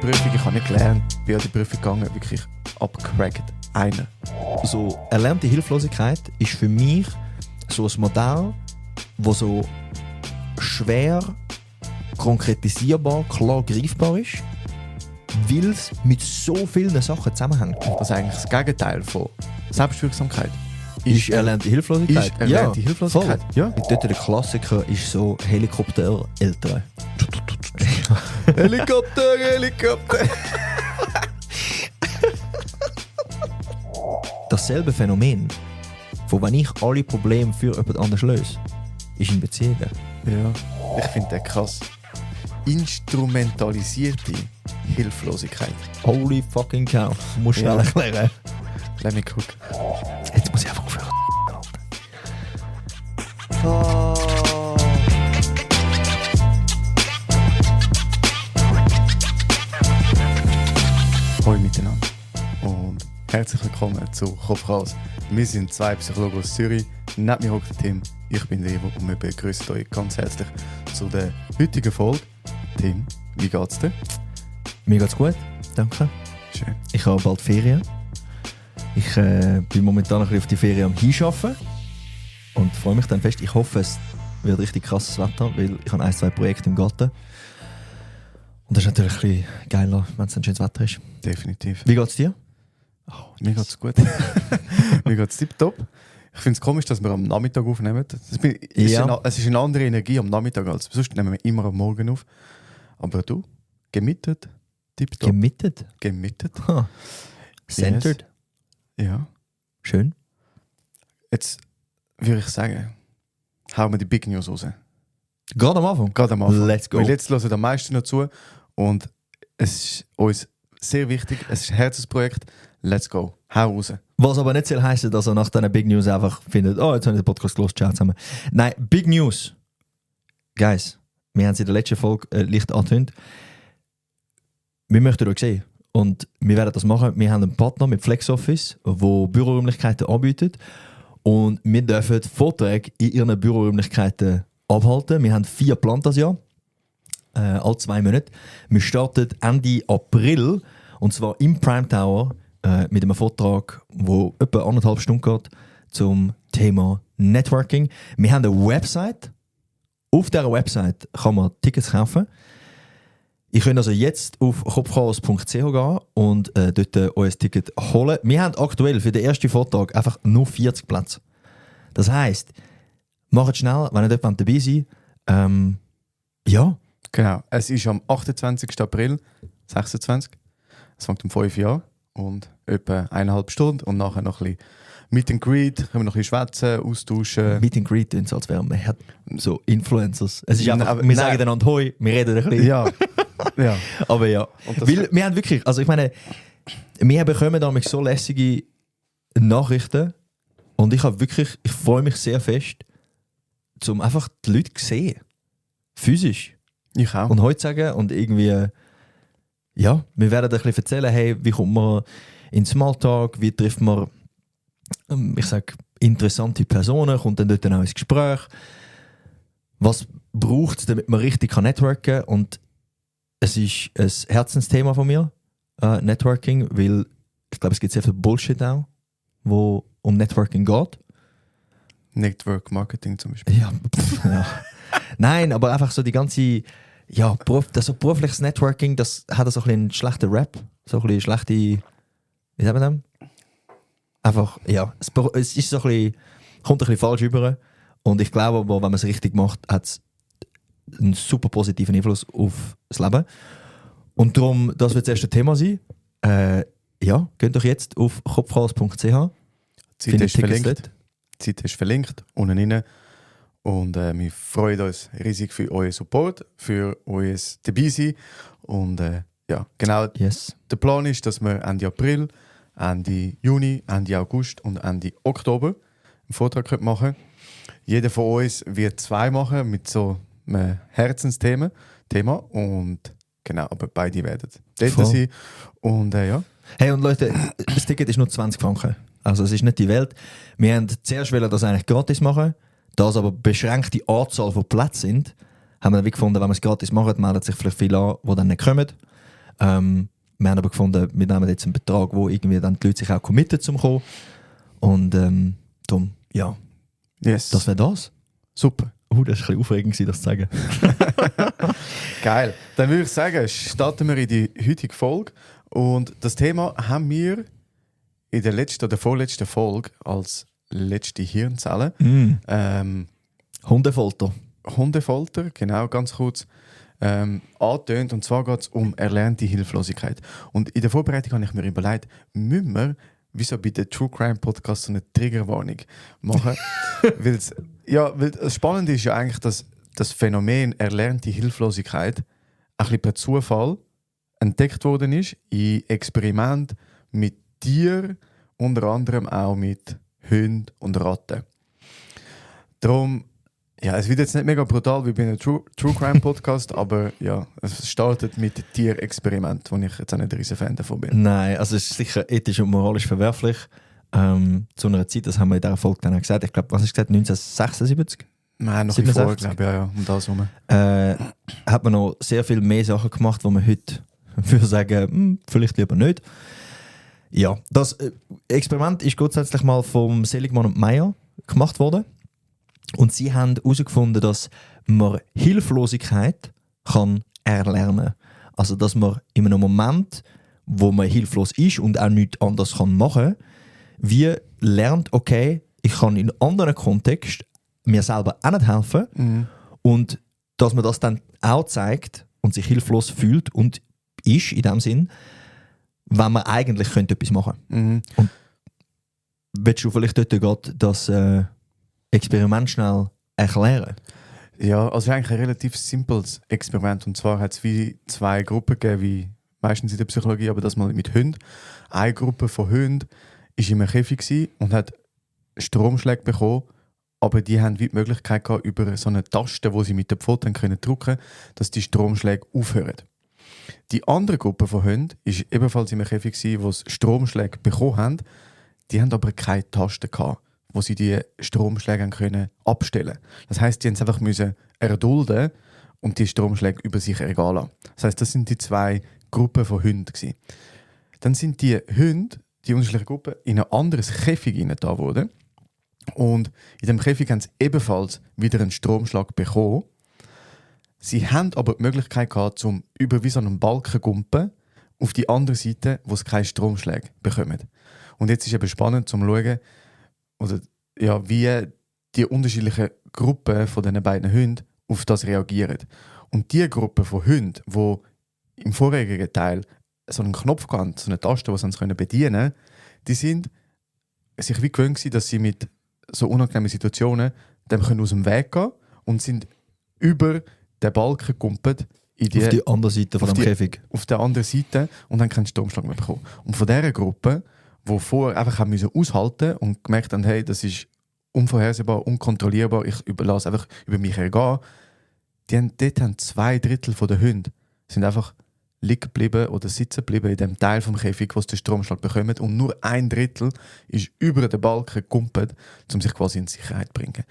Prüfung, ich habe nicht gelernt, bin an die Prüfung gegangen, wirklich abgecrackt. Einer. So, erlernte Hilflosigkeit ist für mich so ein Modell, das so schwer konkretisierbar, klar greifbar ist, weil es mit so vielen Sachen zusammenhängt. Das ist eigentlich das Gegenteil von Selbstwirksamkeit. Ist erlernte Hilflosigkeit. Ist erlernte Hilflosigkeit. Voll. Ja. Und dort der Klassiker ist so Helikoptereltern. Helikopter! Dasselbe Phänomen, von wenn ich alle Probleme für jemand anderes löse, ist in Beziehungen. Ja, ich finde das krass. Instrumentalisierte Hilflosigkeit. Holy fucking cow. Du musst schnell Ja. erklären. Lass mich gucken. Jetzt muss ich einfach aufhören. Hallo miteinander und herzlich willkommen zu Kopf raus. Wir sind zwei Psychologen aus Zürich. Neben mir hockt der Tim, ich bin der Ivo und wir begrüßen euch ganz herzlich zu der heutigen Folge. Tim, wie geht's dir? Mir geht's gut, danke. Schön. Ich habe bald Ferien. Ich bin momentan ein bisschen auf die Ferien am Hinschaffen und freue mich dann fest. Ich hoffe, es wird richtig krasses Wetter, weil ich habe 1-2 Projekte im Garten. Und das ist natürlich ein bisschen geiler, wenn es ein schönes Wetter ist. Definitiv. Wie geht's dir? Mir geht's gut. Mir geht's tipptopp. Ich finde es komisch, dass wir am Nachmittag aufnehmen. Es ist eine andere Energie am Nachmittag als sonst nehmen wir immer am Morgen auf. Aber du, gemittet, tipptopp. Gemittet? Gemittet. Huh. Centered? Ja. Schön. Jetzt würde ich sagen, hauen wir die Big News raus. Gerade am Anfang? Gerade am Anfang. Let's go. Weil jetzt hören am meisten noch zu und es ist uns sehr wichtig, es ist ein Herzensprojekt. Let's go. Hau raus. Was aber nicht soll heissen, dass er nach diesen Big News einfach findet, oh, jetzt habe ich den Podcast gelesen, ciao zusammen. Nein, Big News. Guys, wir haben es in der letzten Folge leicht angetönt. Wir möchten euch sehen. Und wir werden das machen. Wir haben einen Partner mit FlexOffice, der Büroräumlichkeiten anbietet. Und wir dürfen Vorträge in ihren Büroräumlichkeiten abhalten. Wir haben 4 geplant das Jahr. Alle 2 Monate. Wir starten Ende April. Und zwar im Prime Tower mit einem Vortrag, der etwa 1,5 Stunden geht, zum Thema Networking. Wir haben eine Website. Auf dieser Website kann man Tickets kaufen. Ihr könnt also jetzt auf kopfchaos.ch gehen und dort euer Ticket holen. Wir haben aktuell für den ersten Vortrag einfach nur 40 Plätze. Das heisst, macht schnell, wenn ihr dort dabei seid. Ja. Genau. Es ist am 28. April 26. Es fängt um 5 Uhr an und etwa 1,5 Stunden und nachher noch ein bisschen Meet and Greet, können wir noch ein bisschen schwätzen, austauschen. Meet and Greet, als wären wir so Influencers. Es ist einfach, Aber wir sagen einander Hoi, wir reden ein bisschen. Ja. Ja. Aber ja. Weil wir haben wirklich, also ich meine, wir bekommen damit so lässige Nachrichten und ich freue mich sehr fest, um einfach die Leute zu sehen. Physisch. Ich auch. Und heute sagen und irgendwie, ja, wir werden ein bisschen erzählen, hey, wie kommt man in Smalltalk, wie trifft man, ich sage, interessante Personen, kommt dann dort auch ins Gespräch. Was braucht es, damit man richtig networken kann? Und es ist ein Herzensthema von mir, Networking, weil ich glaube, es gibt sehr viel Bullshit auch, wo um Networking geht. Network Marketing zum Beispiel. Ja, ja. Nein, aber einfach so die ganze, ja, das so berufliches Networking, das hat so ein bisschen einen schlechten Rap, so ein bisschen schlechte, wie sagen wir das? Einfach, ja, es ist so ein bisschen, kommt ein bisschen falsch rüber und ich glaube aber, wenn man es richtig macht, hat es einen super positiven Einfluss auf das Leben. Und darum, das wird das erste Thema sein. Ja, geht doch jetzt auf kopfchaos.ch. Zeit ist verlinkt. Zeit ist verlinkt, unten rein. Und wir freuen uns riesig für euren Support, für euer Dabeisein. Und ja, genau. Yes. Der Plan ist, dass wir Ende April, Ende Juni, Ende August und Ende Oktober einen Vortrag machen können. Jeder von uns wird 2 machen mit so einem Herzensthema. Und genau, aber beide werden dort sein. Und ja. Hey, und Leute, das Ticket ist nur 20 Franken. Also es ist nicht die Welt. Wir haben zuerst das eigentlich gratis machen. Da es aber beschränkte Anzahl von Plätzen sind, haben wir dann gefunden, wenn wir es gratis machen, melden sich vielleicht viele an, die dann nicht kommen. Wir haben aber gefunden, wir nehmen jetzt einen Betrag, wo irgendwie dann die Leute sich auch committen zum kommen. Und darum, ja, Yes. das wäre das. Super. Das war ein bisschen aufregend, das zu sagen. Geil. Dann würde ich sagen, starten wir in die heutige Folge. Und das Thema haben wir in der letzten oder vorletzten Folge als letzte Hirnzelle. Hundefolter. Hundefolter, genau, ganz kurz angetönt. Und zwar geht es um erlernte Hilflosigkeit. Und in der Vorbereitung habe ich mir überlegt, müssen wir, wie so bei den True Crime Podcasts, so eine Triggerwarnung machen? weil das Spannende ist ja eigentlich, dass das Phänomen erlernte Hilflosigkeit ein bisschen per Zufall entdeckt worden ist in Experimenten mit Tieren, unter anderem auch mit Hunden und Ratten. Darum, ja, es wird jetzt nicht mega brutal wie bei einem True Crime Podcast, aber ja, es startet mit Tierexperiment, wo ich jetzt auch nicht ein riesen Fan davon bin. Nein, also es ist sicher ethisch und moralisch verwerflich. Zu einer Zeit, das haben wir in dieser Folge dann auch gesagt, ich glaube, was hast du gesagt, 1976? Nein, noch 67? vorher, glaube ich, ja, um das herum. Hat man noch sehr viel mehr Sachen gemacht, wo man heute würde sagen, vielleicht lieber nicht. Ja, das Experiment ist grundsätzlich mal vom Seligman und Meyer gemacht worden. Und sie haben herausgefunden, dass man Hilflosigkeit kann erlernen. Also, dass man in einem Moment, wo man hilflos ist und auch nichts anderes machen kann, wie lernt, okay, ich kann in anderen Kontext mir selber auch nicht helfen. Mhm. Und dass man das dann auch zeigt und sich hilflos fühlt und ist in dem Sinn, wenn man eigentlich könnte etwas machen könnte. Mhm. Und willst du vielleicht dort gerade das Experiment schnell erklären? Ja, also eigentlich ein relativ simples Experiment. Und zwar hat es wie zwei Gruppen gegeben, wie meistens in der Psychologie, aber das mal mit Hunden. Eine Gruppe von Hunden war in einem Käfig gewesen und hat Stromschläge bekommen, aber die haben wie die Möglichkeit gehabt, über so eine Taste, wo sie mit den Pfoten können drücken, dass die Stromschläge aufhören. Die andere Gruppe von Hunden war ebenfalls in einem Käfig gewesen, wo sie Stromschläge bekommen haben. Die haben aber keine Taste gehabt, wo sie die Stromschläge haben können abstellen. Das heisst, die haben es einfach müssen erdulden und die Stromschläge über sich ergehen lassen. Das heisst, das sind die zwei Gruppen von Hunden gewesen. Dann sind die Hunde, die unterschiedlichen Gruppen, in ein anderes Käfig hineingetan worden. Und in dem Käfig haben sie ebenfalls wieder einen Stromschlag bekommen. Sie haben aber die Möglichkeit gehabt, zum über wie so einen Balken gumpen auf die andere Seite, wo es keine Stromschläge bekommen. Und jetzt ist eben spannend, zum schauen, oder, ja, wie die unterschiedlichen Gruppen von diesen beiden Hunden auf das reagieren. Und die Gruppe von Hunden, die im vorherigen Teil so einen Knopf hatten, so eine Taste, die sie bedienen können, die sind sich wie gewöhnt gewesen, dass sie mit so unangenehmen Situationen dem können aus dem Weg gehen und sind über den Balken gegumpelt Auf die andere Seite von dem Käfig. Auf der anderen Seite und dann keinen Stromschlag mehr bekommen. Und von dieser Gruppe, die vorher einfach haben müssen aushalten und gemerkt haben, hey, das ist unvorhersehbar, unkontrollierbar, ich lasse einfach über mich ergehen, dort haben 2/3 der Hunde sind einfach liegen geblieben oder sitzen geblieben in dem Teil vom Käfig, wo sie den Stromschlag bekommen, und nur 1/3 ist über den Balken gekumpelt, um sich quasi in Sicherheit zu bringen.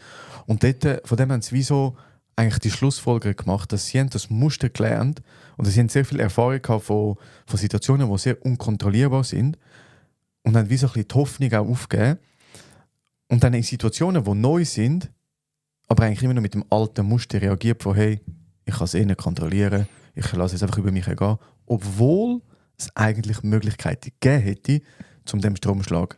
Und dort, von dem haben sie wie so eigentlich die Schlussfolgerung gemacht, dass sie das Muster gelernt und sie haben sehr viel Erfahrung gehabt von Situationen, die sehr unkontrollierbar sind, und haben wie so ein bisschen die Hoffnung auch aufgegeben. Und dann in Situationen, die neu sind, aber eigentlich immer noch mit dem alten Muster reagiert, von hey, ich kann es eh nicht kontrollieren, ich lasse es einfach über mich ergehen, obwohl es eigentlich Möglichkeiten gegeben hätte, um dem Stromschlag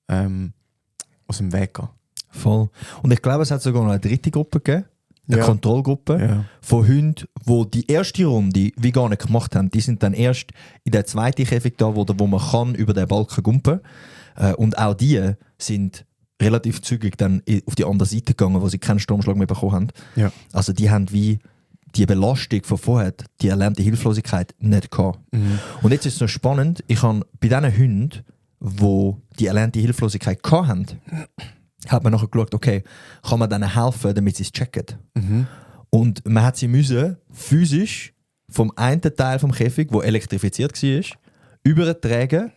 aus dem Weg zu gehen. Voll. Und ich glaube, es hat sogar noch eine dritte Gruppe gegeben, eine Ja. Kontrollgruppe Ja. von Hunden, die die erste Runde wie gar nicht gemacht haben. Die sind dann erst in der zweiten Käfig da, wo man kann über den Balken gumpen. Und auch die sind relativ zügig dann auf die andere Seite gegangen, wo sie keinen Stromschlag mehr bekommen haben. Ja. Also die haben wie die Belastung von vorher, die erlernte Hilflosigkeit, nicht gehabt. Mhm. Und jetzt ist es noch spannend, ich habe bei diesen Hunden, die die erlernte Hilflosigkeit gehabt haben, hat man nachher geschaut, okay, kann man denen helfen, damit sie es checken. Mhm. Und man hat sie müssen physisch vom einen Teil vom Käfig, der elektrifiziert war, übertragen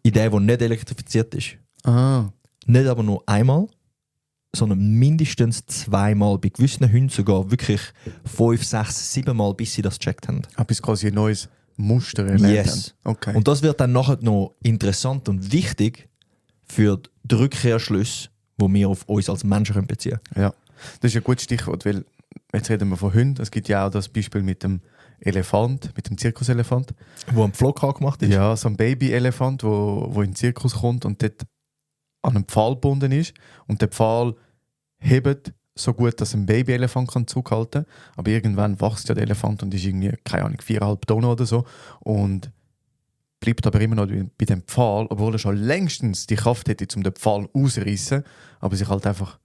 in den, der nicht elektrifiziert ist. Ah. Nicht aber nur einmal, sondern mindestens zweimal. Bei gewissen Hunden sogar wirklich 5, 6, 7 Mal, bis sie das gecheckt haben. Bis quasi ein neues Muster erlernt haben. Yes. Okay. Und das wird dann nachher noch interessant und wichtig für die Rückkehrschlüsse, die wir auf uns als Menschen beziehen können. Ja, das ist ein gutes Stichwort, weil jetzt reden wir von Hunden. Es gibt ja auch das Beispiel mit dem Elefant, mit dem Zirkuselefant. Wo ein Pflock gemacht ist. Ja, so ein Baby-Elefant, wo in den Zirkus kommt und dort an einen Pfahl gebunden ist. Und der Pfahl hebt so gut, dass ein Baby-Elefant kann zurückhalten kann. Aber irgendwann wächst ja der Elefant und ist irgendwie, keine Ahnung, 4,5 Tonnen oder so. Und bleibt aber immer noch bei dem Pfahl, obwohl er schon längstens die Kraft hätte, um den Pfahl auszureißen, aber sich halt einfach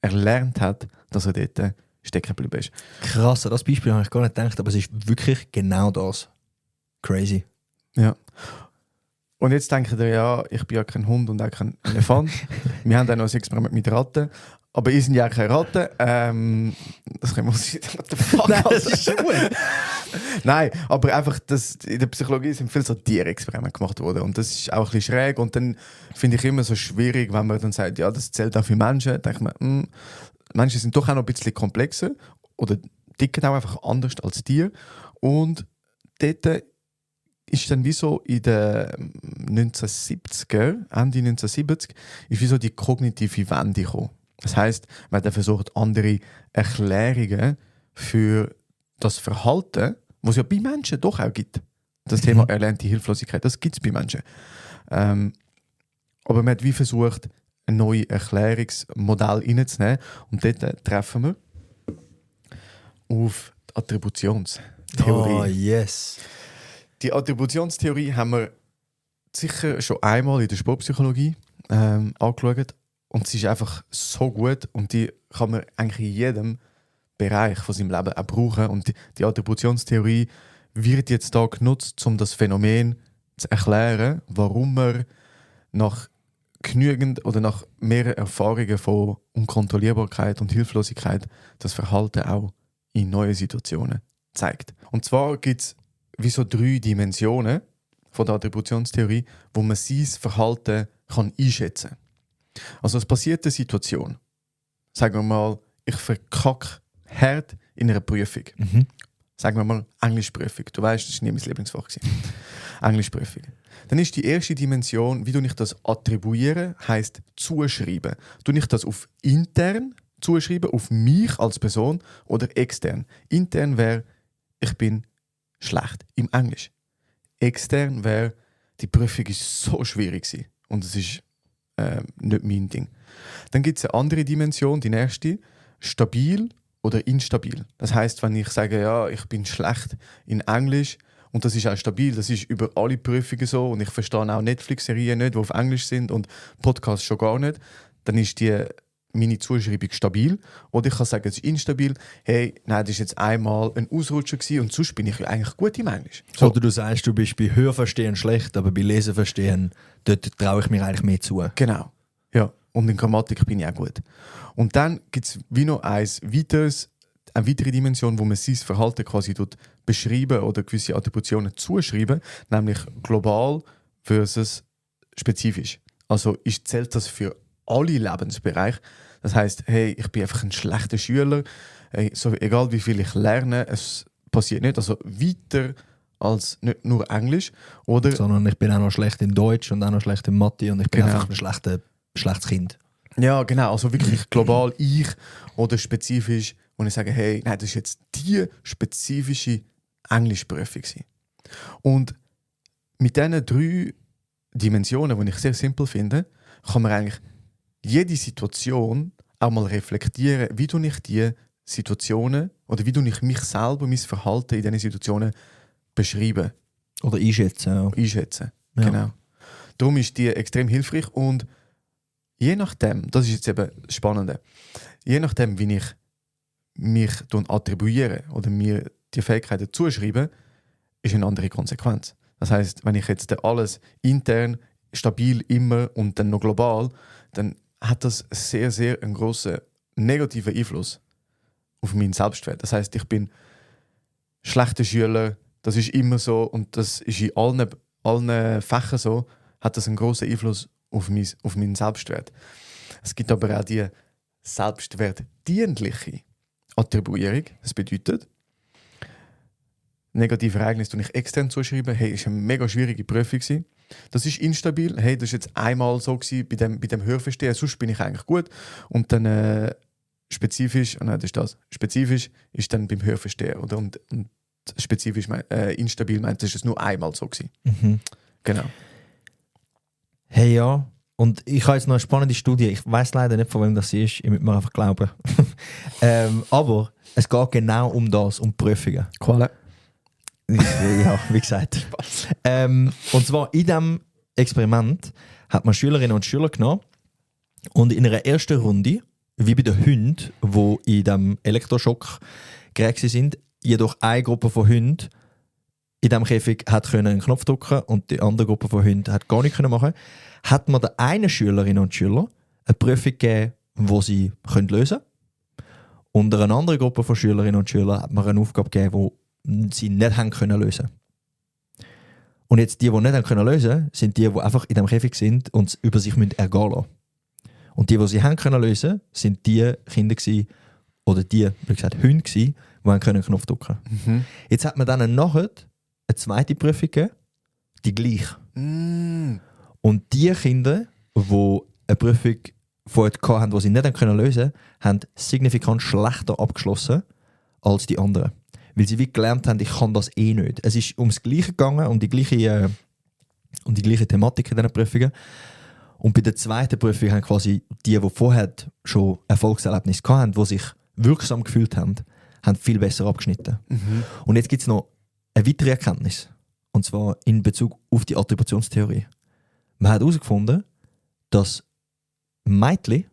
erlernt hat, dass er dort stecken geblieben ist. Krass, an das Beispiel habe ich gar nicht gedacht, aber es ist wirklich genau das. Crazy. Ja. Und jetzt denkt ihr, ja, ich bin ja kein Hund und auch kein Elefant. Wir haben auch noch ein Experiment mit Ratten. Aber ihr sind ja keine Ratten. Das können wir uns what the fuck, Nein, das ist schon gut. Nein, aber einfach, in der Psychologie sind viele so Tierexperimente gemacht worden. Und das ist auch ein bisschen schräg. Und dann finde ich immer so schwierig, wenn man dann sagt, ja, das zählt auch für Menschen. Dann denke ich mir, Menschen sind doch auch noch ein bisschen komplexer oder ticken auch einfach anders als Tiere. Und dort ist dann wie so in den 1970er, Ende 1970, ist wie so die kognitive Wende gekommen. Das heisst, man hat versucht, andere Erklärungen für das Verhalten, was es ja bei Menschen doch auch gibt. Das Thema erlernte Hilflosigkeit, das gibt es bei Menschen. Aber man hat wie versucht, ein neues Erklärungsmodell reinzunehmen. Und dort treffen wir auf die Attributionstheorie. Oh, yes. Die Attributionstheorie haben wir sicher schon einmal in der Sportpsychologie angeschaut. Und sie ist einfach so gut und die kann man eigentlich in jedem Bereich von seinem Leben auch brauchen. Und die Attributionstheorie wird jetzt da genutzt, um das Phänomen zu erklären, warum man nach genügend oder nach mehreren Erfahrungen von Unkontrollierbarkeit und Hilflosigkeit das Verhalten auch in neuen Situationen zeigt. Und zwar gibt es wie so 3 Dimensionen von der Attributionstheorie, wo man sein Verhalten kann einschätzen kann. Also es passiert eine Situation. Sagen wir mal, ich verkacke hart in einer Prüfung. Sagen wir mal Englischprüfung. Du weißt, das war nie mein Lieblingsfach. Englischprüfung. Dann ist die erste Dimension, wie du ich das attribuieren, heisst zuschreiben. Du ich das auf intern zuschreiben, auf mich als Person oder extern. Intern wäre, ich bin schlecht im Englisch. Extern wäre, die Prüfung ist so schwierig gewesen und es ist nicht mein Ding. Dann gibt es eine andere Dimension, die nächste, stabil oder instabil. Das heißt, wenn ich sage, ja, ich bin schlecht in Englisch und das ist auch stabil, das ist über alle Prüfungen so und ich verstehe auch Netflix-Serien nicht, die auf Englisch sind und Podcasts schon gar nicht, dann ist meine Zuschreibung stabil. Oder ich kann sagen, es ist instabil. Hey, nein, das war jetzt einmal ein Ausrutscher gewesen und sonst bin ich ja eigentlich gut im Englisch. So. Oder du sagst, du bist bei Hörverstehen schlecht, aber bei Leseverstehen, dort traue ich mir eigentlich mehr zu. Genau. Ja. Und in Grammatik bin ich auch gut. Und dann gibt es wie noch eine weitere Dimension, wo man sein Verhalten quasi beschreiben oder gewisse Attributionen zuschreiben, nämlich global versus spezifisch. Also zählt das für alle Lebensbereiche. Das heisst, hey, ich bin einfach ein schlechter Schüler. Hey, so, egal wie viel ich lerne, es passiert nicht. Also weiter als nicht nur Englisch. Oder sondern ich bin auch noch schlecht in Deutsch und auch noch schlecht in Mathe und ich bin Genau. einfach ein schlechtes Kind. Ja, genau. Also wirklich global ich oder spezifisch, wo ich sage, hey, nein, das ist jetzt die spezifische Englischprüfung. Und mit diesen 3 Dimensionen, die ich sehr simpel finde, kann man eigentlich jede Situation auch mal reflektieren, wie du ich die Situationen oder wie du ich mich selber, mein Verhalten in diesen Situationen beschreiben. Oder einschätzen. Auch. Einschätzen. Ja. Genau. Darum ist die extrem hilfreich und je nachdem, das ist jetzt eben das Spannende, je nachdem, wie ich mich attribuiere oder mir die Fähigkeiten zuschreibe, ist eine andere Konsequenz. Das heißt, wenn ich jetzt alles intern, stabil immer und dann noch global, dann hat das sehr, sehr einen grossen negativen Einfluss auf meinen Selbstwert. Das heißt, ich bin schlechter Schüler, das ist immer so und das ist in allen Fächern so, hat das einen grossen Einfluss auf meinen Selbstwert. Es gibt aber auch die selbstwertdienliche Attribuierung. Das bedeutet, negative Ereignis ich extern zuschreiben. Hey, ist eine mega schwierige Prüfung gewesen. Das ist instabil. Hey, das ist jetzt einmal so gewesen bei dem Hörverstehen. Sonst bin ich eigentlich gut. Und dann spezifisch, nein, das ist das. Spezifisch ist dann beim Hörverstehen, oder? Und spezifisch instabil meint, das ist nur einmal so gewesen. Mhm. Genau. Hey, ja. Und ich habe jetzt noch eine spannende Studie. Ich weiß leider nicht, von wem das ist. Ich muss mir einfach glauben. Aber es geht genau um das, um Prüfungen. Qual? Ja, wie gesagt. Und zwar in diesem Experiment hat man Schülerinnen und Schüler genommen und in einer ersten Runde, wie bei den Hunden, die in diesem Elektroschock gerät sind, jedoch eine Gruppe von Hunden in diesem Käfig hat einen Knopf drücken und die andere Gruppe von Hunden hat gar nichts machen, hat man den einen Schülerinnen und Schülern eine Prüfung gegeben, die sie lösen können. Und einer anderen Gruppe von Schülerinnen und Schülern hat man eine Aufgabe gegeben, die sie nicht haben können lösen. Und jetzt die nicht haben können lösen, sind die einfach in diesem Käfig sind und es über sich ergehen lassen. Und die sie haben können lösen, sind die Kinder gewesen, oder die, wie gesagt, Hunde gewesen, die einen Knopf drücken können. Mhm. Jetzt hat man dann nachher eine zweite Prüfung gegeben, die gleich. Mm. Und die Kinder, die eine Prüfung vorher hatten, die sie nicht lösen konnten, haben signifikant schlechter abgeschlossen als die anderen. Weil sie wie gelernt haben, ich kann das eh nicht. Es ist ums Gleiche gegangen, um die gleiche Thematik in diesen Prüfungen. Und bei der zweiten Prüfung haben quasi die vorher schon Erfolgserlebnisse hatten, die sich wirksam gefühlt haben viel besser abgeschnitten. Mhm. Und jetzt gibt es noch eine weitere Erkenntnis. Und zwar in Bezug auf die Attributionstheorie. Man hat herausgefunden, dass Mädchen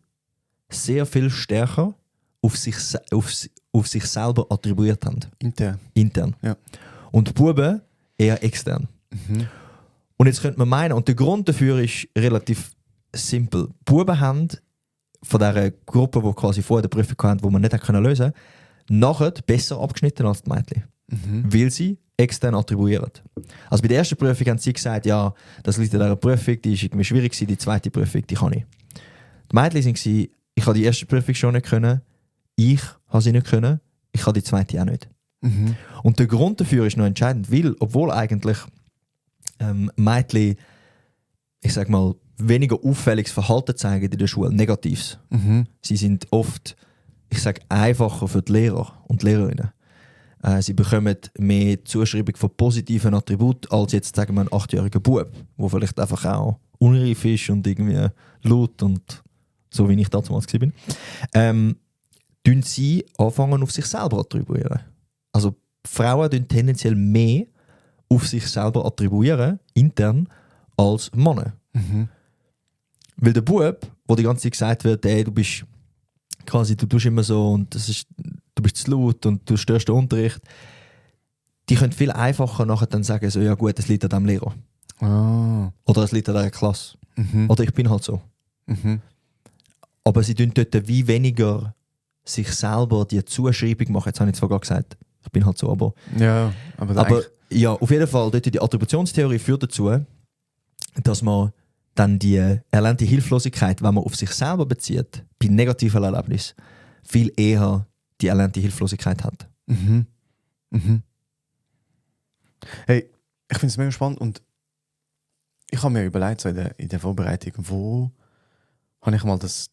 sehr viel stärker auf sich selber attribuiert haben. Intern. Ja. Und die Buben eher extern. Mhm. Und jetzt könnte man meinen, und der Grund dafür ist relativ simpel. Die Buben haben von dieser Gruppe, die quasi vor der Prüfung hatten, die man nicht lösen konnte, nachher besser abgeschnitten als die Mädchen. Mhm. Weil sie extern attribuieren. Also bei der ersten Prüfung haben sie gesagt, ja, das liegt an dieser Prüfung, die ist irgendwie schwierig gewesen, die zweite Prüfung, die kann ich. Die Mädchen waren, ich habe die erste Prüfung schon nicht können, ich habe sie nicht können, ich habe die zweite auch nicht. Mhm. Und der Grund dafür ist noch entscheidend, weil, obwohl eigentlich Mädchen, ich sag mal, weniger auffälliges Verhalten zeigen in der Schule, Negatives. Mhm. Sie sind oft, ich sage, einfacher für die Lehrer und die Lehrerinnen. Sie bekommen mehr Zuschreibung von positiven Attributen als jetzt, sagen wir, ein 8-jähriger Bub, der vielleicht einfach auch unreif ist und irgendwie laut und so, wie ich damals war. Tun sie anfangen, auf sich selber attribuieren. Also Frauen tun tendenziell mehr auf sich selber attribuieren, intern, als Männer. Mhm. Weil der Bub, wo die ganze Zeit gesagt wird, ey, du bist quasi, du tust immer so und du bist zu laut und du störst den Unterricht, die können viel einfacher nachher dann sagen, so, ja gut, es liegt an dem Lehrer. Ah. Oder es liegt an dieser Klasse. Mhm. Oder ich bin halt so. Mhm. Aber sie tun dort wie weniger sich selber die Zuschreibung machen. Jetzt habe ich zwar gerade gesagt, ich bin halt so, aber Ja, aber ja, auf jeden Fall, dort die Attributionstheorie führt dazu, dass man dann die erlernte Hilflosigkeit, wenn man auf sich selber bezieht, bei negativen Erlebnissen, viel eher die erlernte Hilflosigkeit hat. Mhm. Mhm. Hey, ich finde es mega spannend und ich habe mir überlegt, so in der Vorbereitung, wo habe ich mal das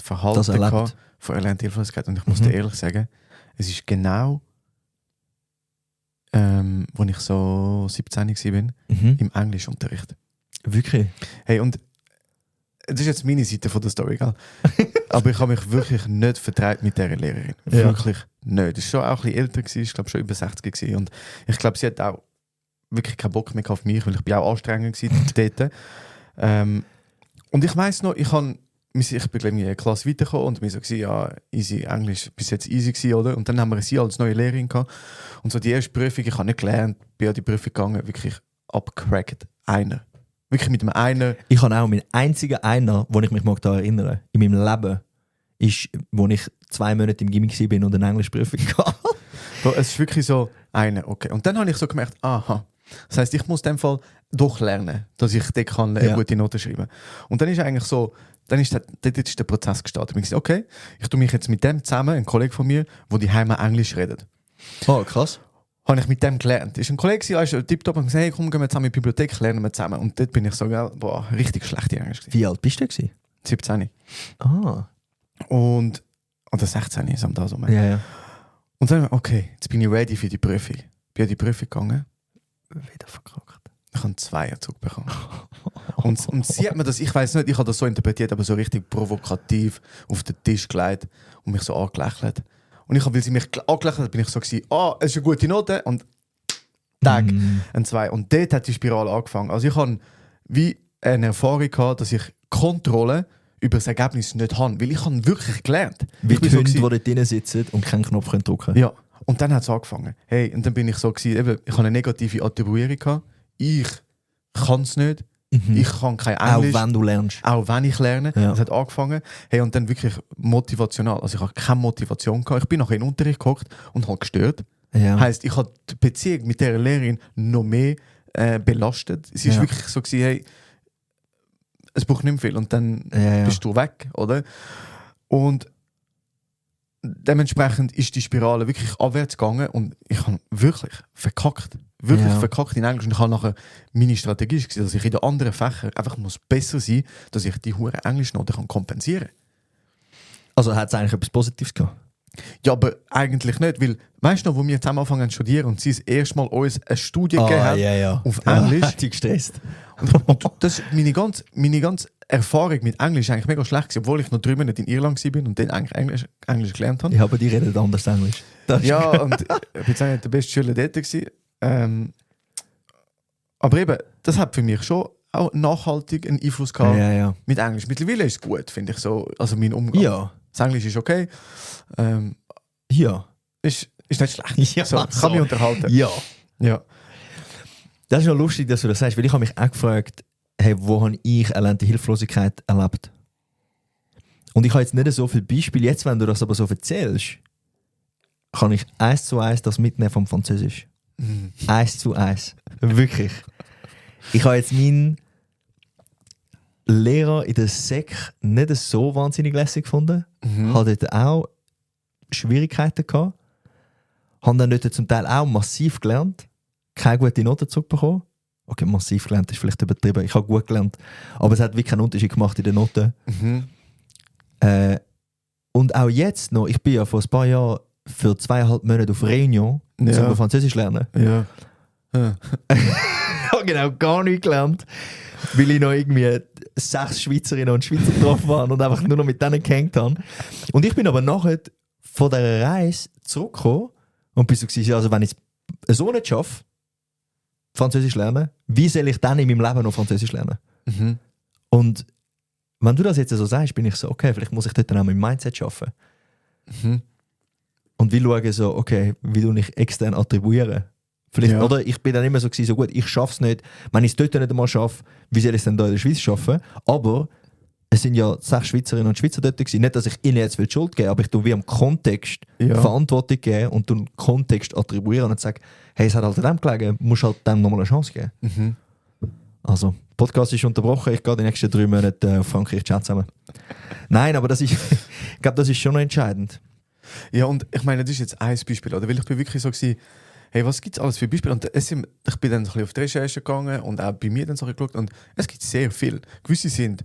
Verhalten Das erlebt. gehabt von erlernter Hilflosigkeit und ich muss dir ehrlich sagen, es ist genau, als ich so 17 war, im Englischunterricht. Wirklich? Hey, und das ist jetzt meine Seite von der Story, gell? Aber ich habe mich wirklich nicht vertraut mit dieser Lehrerin. Ja. Wirklich nicht. Das war schon auch ein bisschen älter, gewesen, ich glaube schon über 60 gewesen. Und ich glaube, sie hat auch wirklich keinen Bock mehr auf mich, weil ich bin auch anstrengend war dort. Und ich weiss noch, ich bin in der Klasse weitergekommen und mir so gesagt, ja, easy, Englisch bis jetzt easy gewesen, oder? Und dann haben wir sie als neue Lehrerin gehabt. Und so die erste Prüfung, ich habe nicht gelernt, bin an die Prüfung gegangen, wirklich abgecrackt. Einer. Wirklich mit dem einen. Ich habe auch meinen einzigen Einer, wo ich mich mag daran erinnere, in meinem Leben, ist, wo ich 2 Monate im Gimmi war und eine Englischprüfung hatte. Bro, es ist wirklich so einer, okay. Und dann habe ich so gemerkt, aha. Das heisst, ich muss in dem Fall doch lernen, dass ich dort kann eine gute Note schreiben. Und dann ist eigentlich so, dort ist der Prozess gestartet. Ich gesagt, okay, ich tue mich jetzt mit dem zusammen, ein Kollege von mir, der die Heime Englisch redet. Oh, krass. habe ich mit dem gelernt. Ist ein Kollege, er ist tiptop und gesagt, hey, komm, gehen wir zusammen in die Bibliothek, lernen wir zusammen. Und dort bin ich so, boah, richtig schlecht in Englisch gewesen. Wie alt bist du gewesen? 17. Ah. Oder 16 ist am da so. Ja. Und dann, okay, jetzt bin ich ready für die Prüfung. Bin an die Prüfung gegangen. Wieder verkackt. Ich habe einen Zweierzug bekommen. und sie hat mir das, ich weiß nicht, ich habe das so interpretiert, aber so richtig provokativ auf den Tisch gelegt und mich so angelächelt. Und ich habe, weil sie mich angelächelt hat, bin ich so gewesen, es ist eine gute Note und Tag, ein 2. Und dort hat die Spirale angefangen. Also ich habe wie eine Erfahrung gehabt, dass ich Kontrolle über das Ergebnis nicht habe, weil ich habe wirklich gelernt. Wie die so Hunde, die dort drinnen sitzen und keinen Knopf drücken können. Ja, und dann hat es angefangen. Hey, und dann bin ich so gewesen, eben, ich habe eine negative Attribuierung gehabt. Ich kann es nicht. Ich kann kein Englisch. Auch wenn du lernst. Auch wenn ich lerne. Ja. Es hat angefangen. Hey, und dann wirklich motivational. Also ich habe keine Motivation gehabt. Ich bin nachher in den Unterricht gehockt und habe gestört. Ja. Heisst, ich habe die Beziehung mit dieser Lehrerin noch mehr belastet. Es ist wirklich so gewesen, hey, es braucht nicht mehr viel und dann bist du weg, oder? Und dementsprechend ist die Spirale wirklich abwärts gegangen und ich habe wirklich verkackt. Verkackt in Englisch. Und ich habe nachher meine Strategie gesehen, dass ich in den anderen Fächern einfach muss besser sein, dass ich die hure Englischnoten kann kompensieren. Also hat es eigentlich etwas Positives gehabt? Ja, aber eigentlich nicht, weil, weißt du noch, wo wir zusammen anfangen zu studieren und sie das erste Mal uns eine Studie gegeben hat auf Englisch. Hat dich gestresst. Und das ist meine ganze Erfahrung mit Englisch ist eigentlich mega schlecht gewesen, obwohl ich noch 3 Monate in Irland war und dann eigentlich Englisch gelernt habe. Ja, aber die reden anders Englisch. Ja, und ich bin jetzt nicht der beste Schüler dort gewesen. Aber eben, das hat für mich schon auch nachhaltig einen Einfluss gehabt mit Englisch. Mittlerweile ist es gut, finde ich so. Also mein Umgang. Ja. Das Englisch ist okay. Ja. Ist nicht schlecht. Ja, so, kann mich unterhalten. Ja. Das ist noch lustig, dass du das sagst, weil ich habe mich auch gefragt, hey, wo habe ich erlernte Hilflosigkeit erlebt? Und ich habe jetzt nicht so viele Beispiele. Jetzt, wenn du das aber so erzählst, kann ich 1:1 das mitnehmen vom Französisch. 1:1. Wirklich. Ich habe jetzt meinen Lehrer in der Sek nicht so wahnsinnig lässig gefunden. Habe dort auch Schwierigkeiten gehabt. Habe dann dort zum Teil auch massiv gelernt. Keine gute Noten zurückbekommen. Okay, massiv gelernt ist vielleicht übertrieben. Ich habe gut gelernt. Aber es hat wirklich keinen Unterschied gemacht in den Noten. Und auch jetzt noch, ich bin ja vor ein paar Jahren für 2,5 Monate auf Réunion, um Französisch lernen. Ja. Ich habe genau gar nichts gelernt, weil ich noch irgendwie 6 Schweizerinnen und Schweizer getroffen habe und einfach nur noch mit denen gehängt habe. Und ich bin aber nachher von dieser Reise zurückgekommen und bin so gewesen, also wenn ich es so nicht schaffe, Französisch lernen, wie soll ich dann in meinem Leben noch Französisch lernen? Und wenn du das jetzt so sagst, bin ich so, okay, vielleicht muss ich dort dann auch mit dem Mindset arbeiten. Und wie schauen so, okay, wie du nicht extern attribuieren. Vielleicht, oder? Ich bin dann immer so gewesen, so gut, ich schaffe es nicht. Wenn ich es dort nicht einmal schaffe, wie soll ich es dann da in der Schweiz schaffen? Aber es sind ja 6 Schweizerinnen und Schweizer dort gewesen. Nicht, dass ich ihnen jetzt die Schuld gebe, aber ich tue wie am Kontext Verantwortung geben und den Kontext attribuieren und sage, hey, es hat halt an dem gelegen, musst halt dem nochmal eine Chance geben. Also, Podcast ist unterbrochen, ich gehe die nächsten 3 Monate auf Frankreich chat zusammen. Nein, aber das ist, ich glaube, das ist schon noch entscheidend. Ja, und ich meine, das ist jetzt ein Beispiel, oder? Weil ich bin wirklich so gewesen, hey, was gibt es alles für Beispiele? Und ich bin dann so ein bisschen auf die Recherche gegangen und auch bei mir dann so ein bisschen geschaut und es gibt sehr viel. Gewisse sind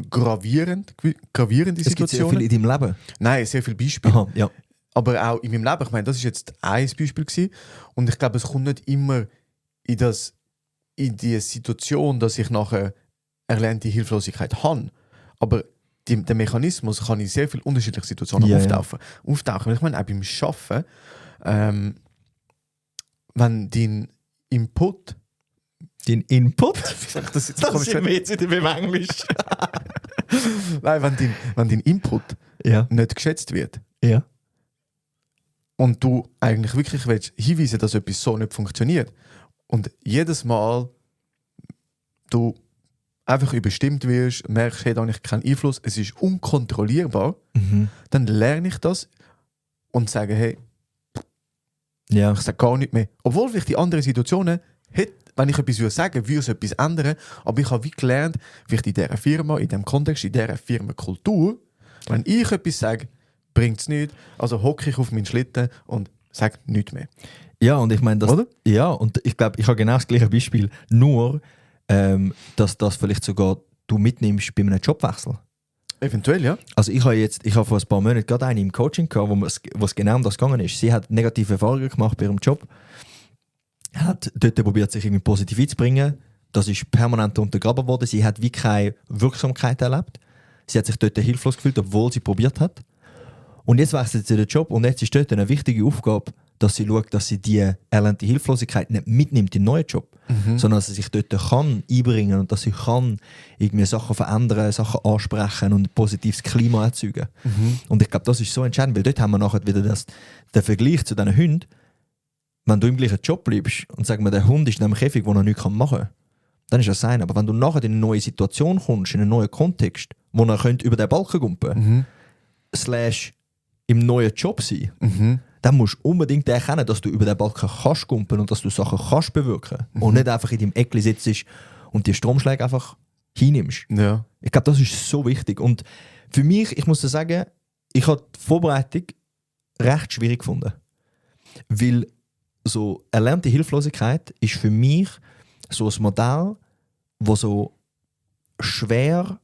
gravierende Situationen. Es gibt sehr viel in deinem Leben? Nein, sehr viele Beispiele. Aha, ja. Aber auch in meinem Leben, ich meine, das ist jetzt ein Beispiel gewesen. Und ich glaube, es kommt nicht immer in die Situation, dass ich nachher erlernte Hilflosigkeit habe. Aber der Mechanismus kann in sehr vielen unterschiedlichen Situationen auftauchen. Ich meine, auch beim Arbeiten, wenn dein Input... Dein Input? das sind wir jetzt wieder beim Englisch. Nein, wenn dein Input nicht geschätzt wird und du eigentlich wirklich willst hinweisen, dass etwas so nicht funktioniert und jedes Mal du einfach überstimmt wirst, merkst, hey, da habe ich keinen Einfluss, es ist unkontrollierbar, dann lerne ich das und sage, hey, ich sage gar nicht mehr. Obwohl vielleicht die anderen Situationen, wenn ich etwas sagen würde es etwas ändern, aber ich habe wie gelernt, vielleicht in dieser Firma, in diesem Kontext, in dieser Firmenkultur, wenn ich etwas sage, bringt es nichts, also hocke ich auf meinen Schlitten und Sag nichts mehr. Ja, und ich meine, Oder? Ja, und ich glaube, ich habe genau das gleiche Beispiel, nur, dass das vielleicht sogar du mitnimmst bei einem Jobwechsel. Eventuell, ja. Also ich habe vor ein paar Monaten gerade eine im Coaching gehabt, wo es genau um das gegangen ist. Sie hat negative Erfahrungen gemacht bei ihrem Job, hat dort probiert, sich irgendwie positiv einzubringen. Das ist permanent untergraben worden. Sie hat wie keine Wirksamkeit erlebt. Sie hat sich dort hilflos gefühlt, obwohl sie probiert hat. Und jetzt wechselt sie den Job und jetzt ist dort eine wichtige Aufgabe, dass sie schaut, dass sie die erlernte Hilflosigkeit nicht mitnimmt in den neuen Job, sondern dass sie sich dort kann einbringen und dass sie kann irgendwie Sachen verändern, Sachen ansprechen und ein positives Klima erzeugen. Und ich glaube, das ist so entscheidend, weil dort haben wir nachher wieder den Vergleich zu diesen Hunden. Wenn du im gleichen Job bleibst und sagen wir, der Hund ist in einem Käfig, wo er nichts machen kann, dann ist das sein. Aber wenn du nachher in eine neue Situation kommst, in einen neuen Kontext, wo er über den Balken gumpen / im neuen Job sein, dann musst du unbedingt erkennen, dass du über den Balken kannst gumpen und dass du Sachen kannst bewirken und nicht einfach in deinem Eckli sitzt und die Stromschläge einfach hinnimmst. Ja. Ich glaube, das ist so wichtig. Und für mich, ich muss dir sagen, ich habe die Vorbereitung recht schwierig gefunden. Weil so erlernte Hilflosigkeit ist für mich so ein Modell, das so schwer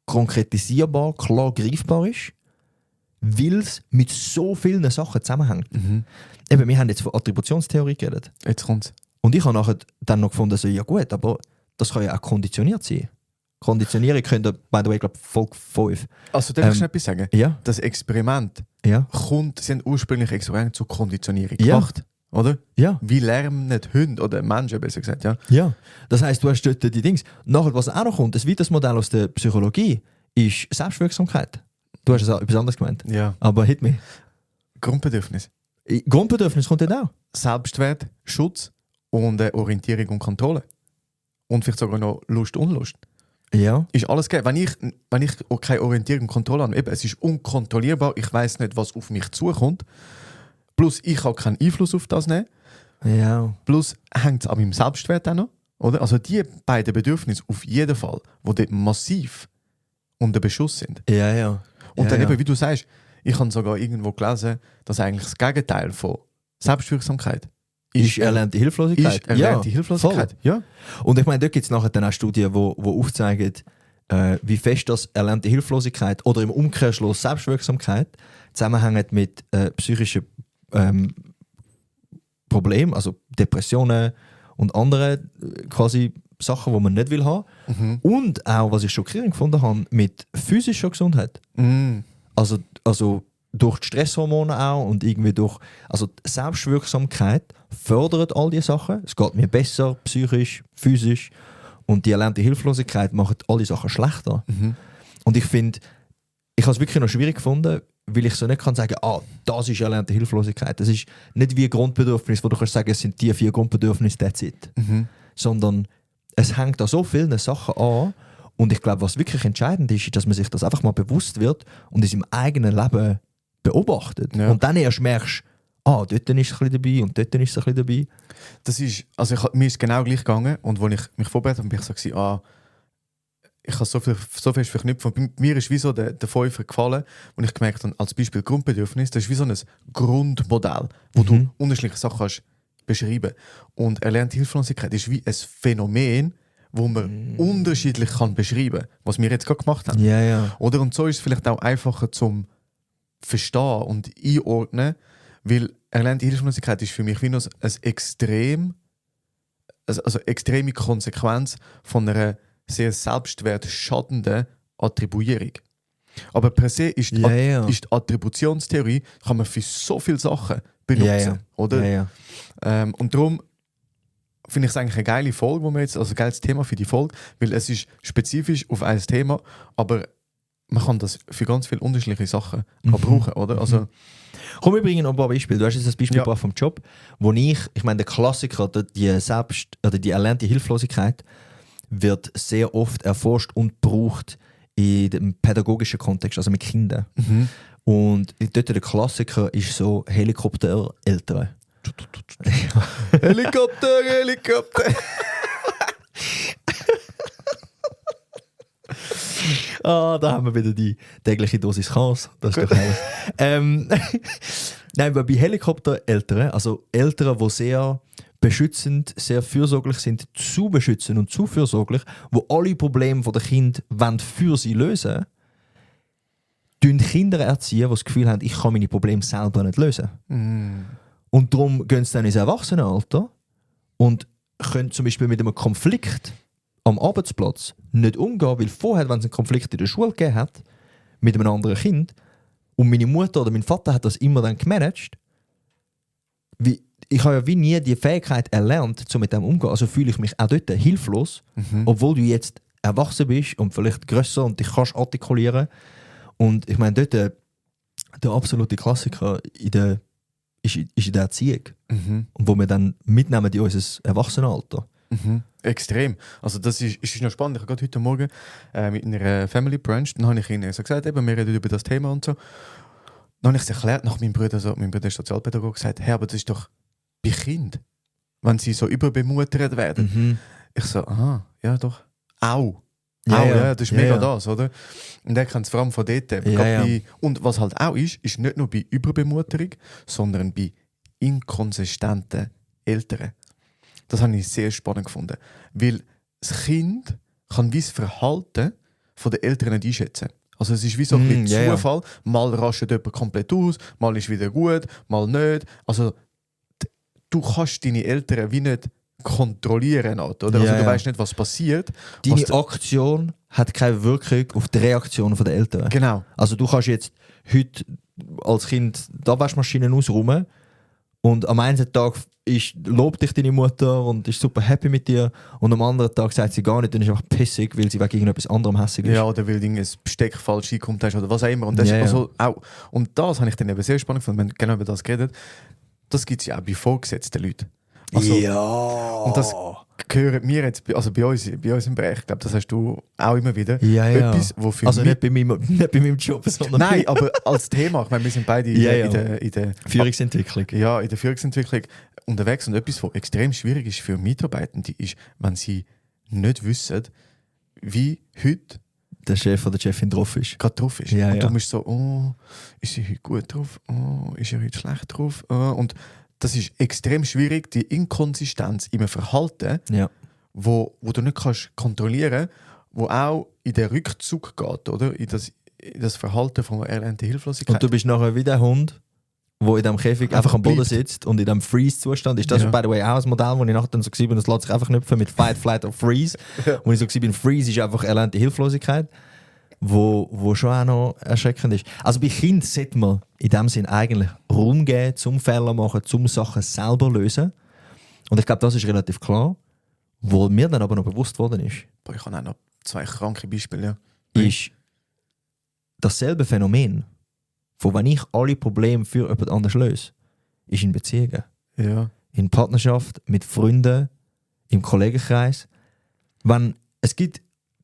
konkretisierbar, klar greifbar ist, weil es mit so vielen Sachen zusammenhängt. Eben, wir haben jetzt von Attributionstheorie geredet. Jetzt kommt's. Und ich habe nachher dann noch gefunden, so, ja gut, aber das kann ja auch konditioniert sein. Konditionierung könnt ihr, by the way, glaube Folge 5. Also, darf ich noch etwas sagen? Ja. Das Experiment Ja. sie haben ursprünglich Experimente zur Konditionierung Ja. gemacht. Oder? Ja. Wie lernen nicht Hunde oder Menschen, besser gesagt, ja? Ja. Das heisst, du hast dort die Dings. Nachher, was auch noch kommt, ein weiteres Modell aus der Psychologie, ist Selbstwirksamkeit. Du hast es auch etwas anderes gemeint. Ja. Aber hit me. Grundbedürfnis. Grundbedürfnis kommt dort auch. Selbstwert, Schutz und Orientierung und Kontrolle. Und vielleicht sogar noch Lust und Unlust. Ja. Ist alles geil. Wenn ich auch keine Orientierung und Kontrolle habe, eben, es ist unkontrollierbar, ich weiß nicht, was auf mich zukommt. Plus, ich habe keinen Einfluss auf das nehmen. Ja. Plus, hängt es an meinem Selbstwert auch noch. Oder? Also die beiden Bedürfnisse auf jeden Fall, die dort massiv unter Beschuss sind. Ja, ja. Und ja, dann ja. eben, wie du sagst, ich habe sogar irgendwo gelesen, dass eigentlich das Gegenteil von Selbstwirksamkeit Ist erlernte Hilflosigkeit. Ist erlernte Hilflosigkeit. Voll. Ja. Und ich meine, dort gibt es nachher dann auch Studien, die aufzeigen, wie fest das erlernte Hilflosigkeit oder im Umkehrschluss Selbstwirksamkeit zusammenhängt mit psychischen Problemen, also Depressionen und andere quasi Sachen, die man nicht will haben. Und auch, was ich schockierend gefunden habe, mit physischer Gesundheit. Also durch die Stresshormone auch und irgendwie durch, also die Selbstwirksamkeit fördert all diese Sachen. Es geht mir besser, psychisch, physisch. Und die erlernte Hilflosigkeit macht all die Sachen schlechter. Und ich finde, ich habe es wirklich noch schwierig gefunden, weil ich so nicht kann sagen, das ist erlernte Hilflosigkeit. Das ist nicht wie ein Grundbedürfnis, wo du kannst sagen, es sind die 4 Grundbedürfnisse, that's it. Sondern es hängt an so vielen Sachen an. Und ich glaube, was wirklich entscheidend ist, dass man sich das einfach mal bewusst wird und in seinem eigenen Leben beobachtet. Ja. Und dann erst merkst, dort ist es ein bisschen dabei und dort ist es ein bisschen dabei. Das ist, also mir ist genau gleich gegangen und als ich mich vorbereitet habe, bin ich so gewesen, ich habe so fest verknüpft. Und mir ist wie so der Fünfer gefallen, und ich gemerkt habe, als Beispiel Grundbedürfnis, das ist wie so ein Grundmodell, wo du unterschiedliche Sachen kannst beschreiben. Und erlernte Hilflosigkeit ist wie ein Phänomen, wo man unterschiedlich kann beschreiben kann, was wir jetzt gerade gemacht haben. Ja, ja. Oder? Und so ist es vielleicht auch einfacher zum Verstehen und Einordnen, weil erlernte Hilflosigkeit ist für mich wie noch ein extreme Konsequenz von einer sehr selbstwertschadenden Attribuierung. Aber per se ist die, ist die Attributionstheorie, kann man für so viele Sachen benutzen. Oder? Ja, ja. Und darum finde ich es eigentlich eine geile Folge, wo wir jetzt, also ein geiles Thema für die Folge, weil es ist spezifisch auf ein Thema, aber man kann das für ganz viele unterschiedliche Sachen brauchen, oder? Also, komm, wir bringen noch ein paar Beispiele. Du hast jetzt ein Beispiel gebracht vom Job, wo ich meine, der Klassiker, die erlernte Hilflosigkeit, wird sehr oft erforscht und gebraucht in dem pädagogischen Kontext, also mit Kindern. Und dort der Klassiker ist so Helikoptereltern. Helikopter! Da haben wir wieder die tägliche Dosis Chaos. Das ist doch herrlich. Nein, aber bei Helikoptereltern, also Eltern, die sehr beschützend, sehr fürsorglich sind, zu beschützend und zu fürsorglich, wo alle Probleme der Kinder für sie lösen, tun Kinder erziehen, die das Gefühl haben, ich kann meine Probleme selber nicht lösen. Und darum gehen sie dann ins Erwachsenenalter und können zum Beispiel mit einem Konflikt am Arbeitsplatz nicht umgehen, weil vorher, wenn es einen Konflikt in der Schule gegeben hat, mit einem anderen Kind, und meine Mutter oder mein Vater hat das immer dann gemanagt, ich habe ja wie nie die Fähigkeit erlernt, so mit dem umzugehen. Also fühle ich mich auch dort hilflos, obwohl du jetzt erwachsen bist und vielleicht grösser und dich kannst artikulieren. Und ich meine, dort der absolute Klassiker ist in der Erziehung. Und wo wir dann mitnehmen in unser Erwachsenenalter. Extrem. Also das ist noch spannend. Ich habe gerade heute Morgen mit einer Family Brunch, dann habe ich ihnen so gesagt, eben, wir reden über das Thema und so. Dann habe ich es erklärt nach meinem Bruder, mein Bruder ist Sozialpädagoge, gesagt, hey, aber das ist doch bei Kindern, wenn sie so überbemuttert werden. Ich so, aha, ja doch, au. Ja, das ist mega das, oder? Und er kennt es vor allem von dort. Und was halt auch ist nicht nur bei Überbemutterung, sondern bei inkonsistenten Eltern. Das habe ich sehr spannend gefunden. Weil das Kind kann wie das Verhalten der Eltern nicht einschätzen. Also es ist wie so ein Zufall. Mal rastet jemand komplett aus, mal ist wieder gut, mal nicht. Also du kannst deine Eltern wie nicht kontrollieren, oder? Also du weißt nicht, was passiert. Deine Aktion hat keine Wirkung auf die Reaktion der Eltern. Genau. Also du kannst jetzt heute als Kind die Abwaschmaschine ausräumen und am einen Tag lobt dich deine Mutter und ist super happy mit dir und am anderen Tag sagt sie gar nicht, dann ist einfach pissig, weil sie wegen irgendetwas anderem hässig ist. Ja, oder weil ein Besteck falsch reinkommt oder was auch immer. Und das, also, auch, und das habe ich dann eben sehr spannend gefunden, wenn wir genau über das geredet. Das gibt es ja auch bei vorgesetzten Leuten. Also, und das gehört mir jetzt, also bei uns im Bereich, ich glaube, das hast du auch immer wieder. Etwas, wo für also nicht bei meinem Job, sondern nein, aber als Thema. Ich meine, wir sind beide in der Führungsentwicklung. Ja, in der Führungsentwicklung unterwegs. Und etwas, was extrem schwierig ist für Mitarbeitende, ist, wenn sie nicht wissen, wie heute der Chef oder die Chefin drauf ist. Gerade drauf ist. Und du musst so, oh, ist sie heute gut drauf? Oh, ist sie heute schlecht drauf? Oh, und das ist extrem schwierig, die Inkonsistenz im Verhalten, wo du nicht kannst kontrollieren, wo auch in den Rückzug geht, oder? In das Verhalten von erlernter Hilflosigkeit. Und du bist nachher wie der Hund, der in diesem Käfig einfach am Boden sitzt und in diesem Freeze-Zustand ist. Das ist, by the way, auch ein Modell, wo ich nachher dann so war, das lässt sich einfach knüpfen mit Fight, Flight oder Freeze. Wo ich so war, Freeze ist einfach erlernte Hilflosigkeit, wo schon auch noch erschreckend ist. Also bei Kindern sollte man in dem Sinn eigentlich Raum geben, zum Fehler machen, zum Sachen selber lösen. Und ich glaube, das ist relativ klar. Wo mir dann aber noch bewusst worden ist, ich habe auch noch 2 kranke Beispiele. Ist dasselbe Phänomen, von wenn ich alle Probleme für jemand anderes löse, ist in Beziehungen. Ja. In Partnerschaft, mit Freunden, im Kollegenkreis. Wenn es gibt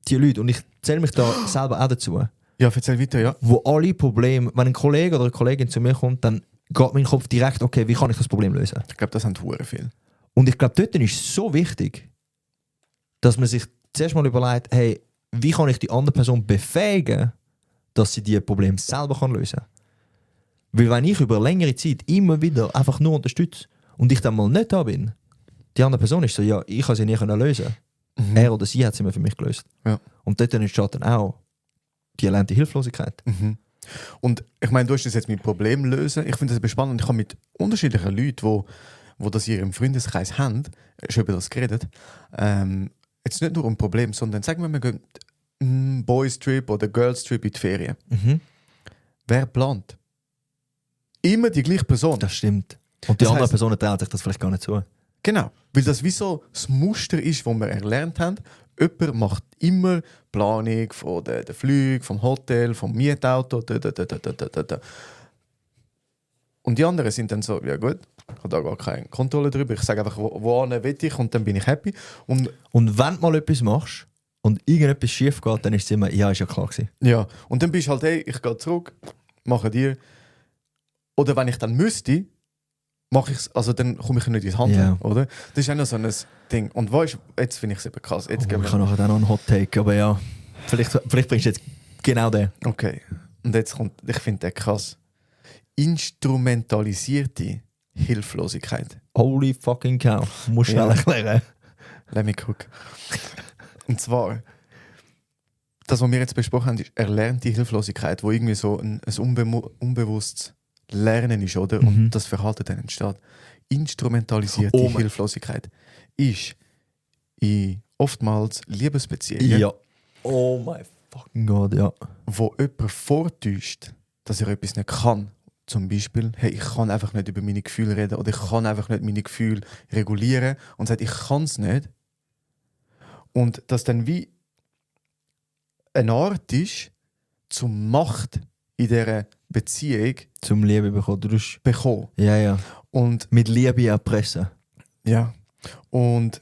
die Leute, und ich zähle mich da selber auch dazu, ja, erzähl weiter, ja. Wo alle Probleme, wenn ein Kollege oder eine Kollegin zu mir kommt, dann geht mein Kopf direkt, okay, wie kann ich das Problem lösen? Ich glaube, das haben hure viel. Und ich glaube, dort ist es so wichtig, dass man sich zuerst mal überlegt, hey, wie kann ich die andere Person befähigen, dass sie die Probleme selber lösen kann. Weil wenn ich über längere Zeit immer wieder einfach nur unterstütze und ich dann mal nicht da bin, die andere Person ist so, ja, ich kann sie nie lösen. Er oder sie hat sie mir für mich gelöst. Ja. Und dort entsteht dann auch die erlernte Hilflosigkeit. Und ich meine, du hast das jetzt mit Problemen lösen. Ich finde das spannend. Ich habe mit unterschiedlichen Leuten, die das in ihrem Freundeskreis haben, schon über das geredet. Jetzt nicht nur um Probleme, sondern sagen wir gehen Boys Trip oder Girls Trip in die Ferien. Wer plant? Immer die gleiche Person. Das stimmt. Und die andere Person traut sich das vielleicht gar nicht zu. Genau, weil das wie so das Muster ist, das wir erlernt haben. Jemand macht immer Planung von den Flügen, vom Hotel, vom Mietauto. Und die anderen sind dann so, ja gut, ich habe da gar keine Kontrolle drüber. Ich sage einfach, wohin will ich und dann bin ich happy. Und wenn du mal etwas machst und irgendetwas schief geht, dann ist es immer, ja, ist ja klar gewesen. Ja, und dann bist du halt, hey, ich gehe zurück, mache dir. Oder wenn ich dann müsste, mache ich es, also dann komme ich nicht ins Handeln, oder? Das ist auch noch so ein Ding. Und weißt, jetzt finde ich es eben krass. Jetzt ich habe nachher noch einen Hot Take, aber ja, vielleicht bringst du jetzt genau den. Okay, und jetzt kommt, ich finde den krass. instrumentalisierte Hilflosigkeit. Holy fucking cow. Muss schnell Ja. erklären. Lass mich gucken. Und zwar, das, was wir jetzt besprochen haben, ist erlernte Hilflosigkeit, wo irgendwie so ein unbewusstes Lernen ist, oder? Mhm. Und das Verhalten dann entsteht. Instrumentalisierte Oh mein- Hilflosigkeit ist in oftmals Liebesbeziehungen, Ja. Oh my fucking God, ja. wo jemand vortäuscht, dass er etwas nicht kann. Zum Beispiel, hey, ich kann einfach nicht über meine Gefühle reden oder ich kann einfach nicht meine Gefühle regulieren und sagt, ich kann es nicht. Und das dann wie eine Art ist, zum Macht in dieser Beziehung Zum Liebe bekommen. Du tust- bekommen. Ja, ja. Und Mit Liebe erpressen. ja, und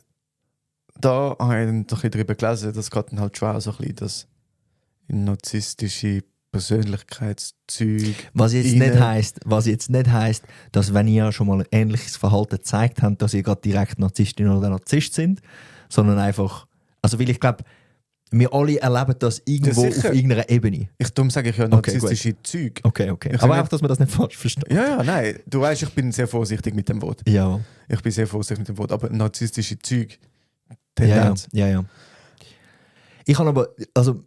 da habe ich dann ein bisschen darüber gelesen, dass geht dann halt schon auch so ein bisschen das narzisstische Persönlichkeitszeug. Was jetzt, Rein- was jetzt nicht heisst, dass wenn ihr schon mal ein ähnliches Verhalten gezeigt habt, dass ihr gerade direkt Narzisstin oder Narzisst sind, sondern einfach, also weil ich glaube, wir alle erleben das irgendwo Ja, sicher. auf irgendeiner Ebene. Darum sage ich ja Okay, narzisstische Zeug. Okay, okay. Ich Aber kann auch, dass man das nicht falsch versteht. Ja, nein. Du weißt, ich bin sehr vorsichtig mit dem Wort. Ja. Ich bin sehr vorsichtig mit dem Wort. Aber narzisstische Zeug, Ja, ja, Tendenz. ja, ja. Ich habe aber, also,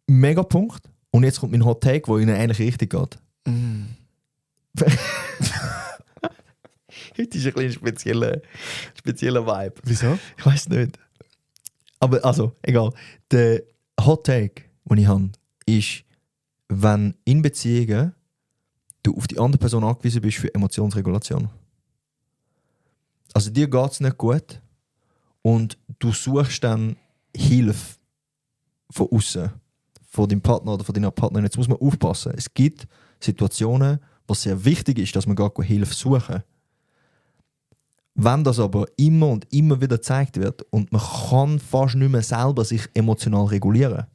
mega Punkt. Und jetzt kommt mein Hot Take, wo in eine ähnliche Richtung geht. Mm. Heute ist ein bisschen spezieller Vibe. Wieso? Ich weiß nicht. Aber also, egal. Der Hot Take, den ich habe, ist, wenn in Beziehungen du auf die andere Person angewiesen bist für Emotionsregulation. Also dir geht es nicht gut und du suchst dann Hilfe von außen, von deinem Partner oder von deiner Partnerin. Jetzt muss man aufpassen. Es gibt Situationen, wo es sehr wichtig ist, dass man gar keine Hilfe suchen. Wenn das aber immer und immer wieder gezeigt wird und man kann fast nicht mehr selber sich emotional regulieren,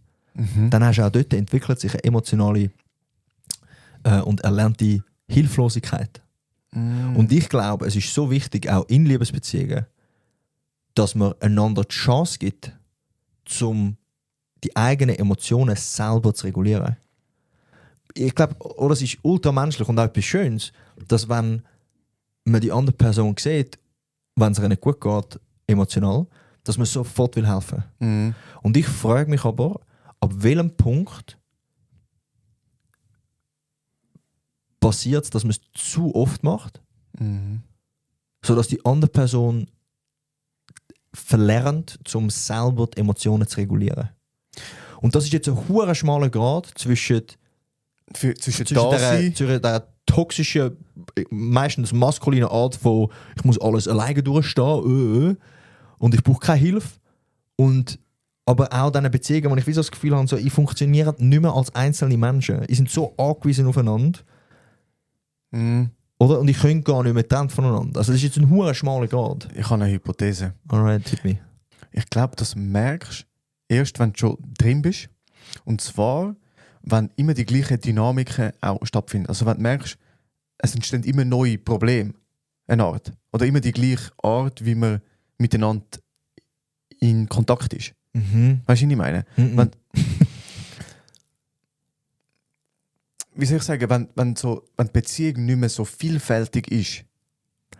dann hast du auch dort entwickelt sich eine emotionale und erlernte Hilflosigkeit. Und ich glaube, es ist so wichtig, auch in Liebesbeziehungen, dass man einander die Chance gibt, um die eigenen Emotionen selber zu regulieren. Ich glaube, oder es ist ultramenschlich und auch etwas Schönes, dass wenn man die andere Person sieht, wenn es ihr nicht gut geht, emotional, dass man sofort will helfen. Mhm. Und ich frage mich aber, ab welchem Punkt passiert es, dass man es zu oft macht, Mhm. sodass die andere Person verlernt, um selber die Emotionen zu regulieren. Und das ist jetzt ein hoher schmaler Grad zwischen Zwischen da sein. der toxischen, meistens maskulinen Art von ich muss alles alleine durchstehen und ich brauche keine Hilfe. Und aber auch diese Beziehungen, wo ich wie so das Gefühl habe, so, ich funktioniere nicht mehr als einzelne Menschen. Die sind so angewiesen aufeinander. Mhm. Oder? Und ich kann gar nicht mehr getrennt voneinander. Also das ist jetzt ein hoher schmaler Grad. Ich habe eine Hypothese. Alright, hit me. Ich glaube, das merkst du erst, wenn du schon drin bist. Und zwar, wenn immer die gleichen Dynamiken auch stattfinden. Also wenn du merkst, es entstehen immer neue Probleme, eine Art. Oder immer die gleiche Art, wie man miteinander in Kontakt ist. Mhm. Weißt du, was ich meine? Mhm. Wenn- Wie soll ich sagen, wenn die Beziehung nicht mehr so vielfältig ist.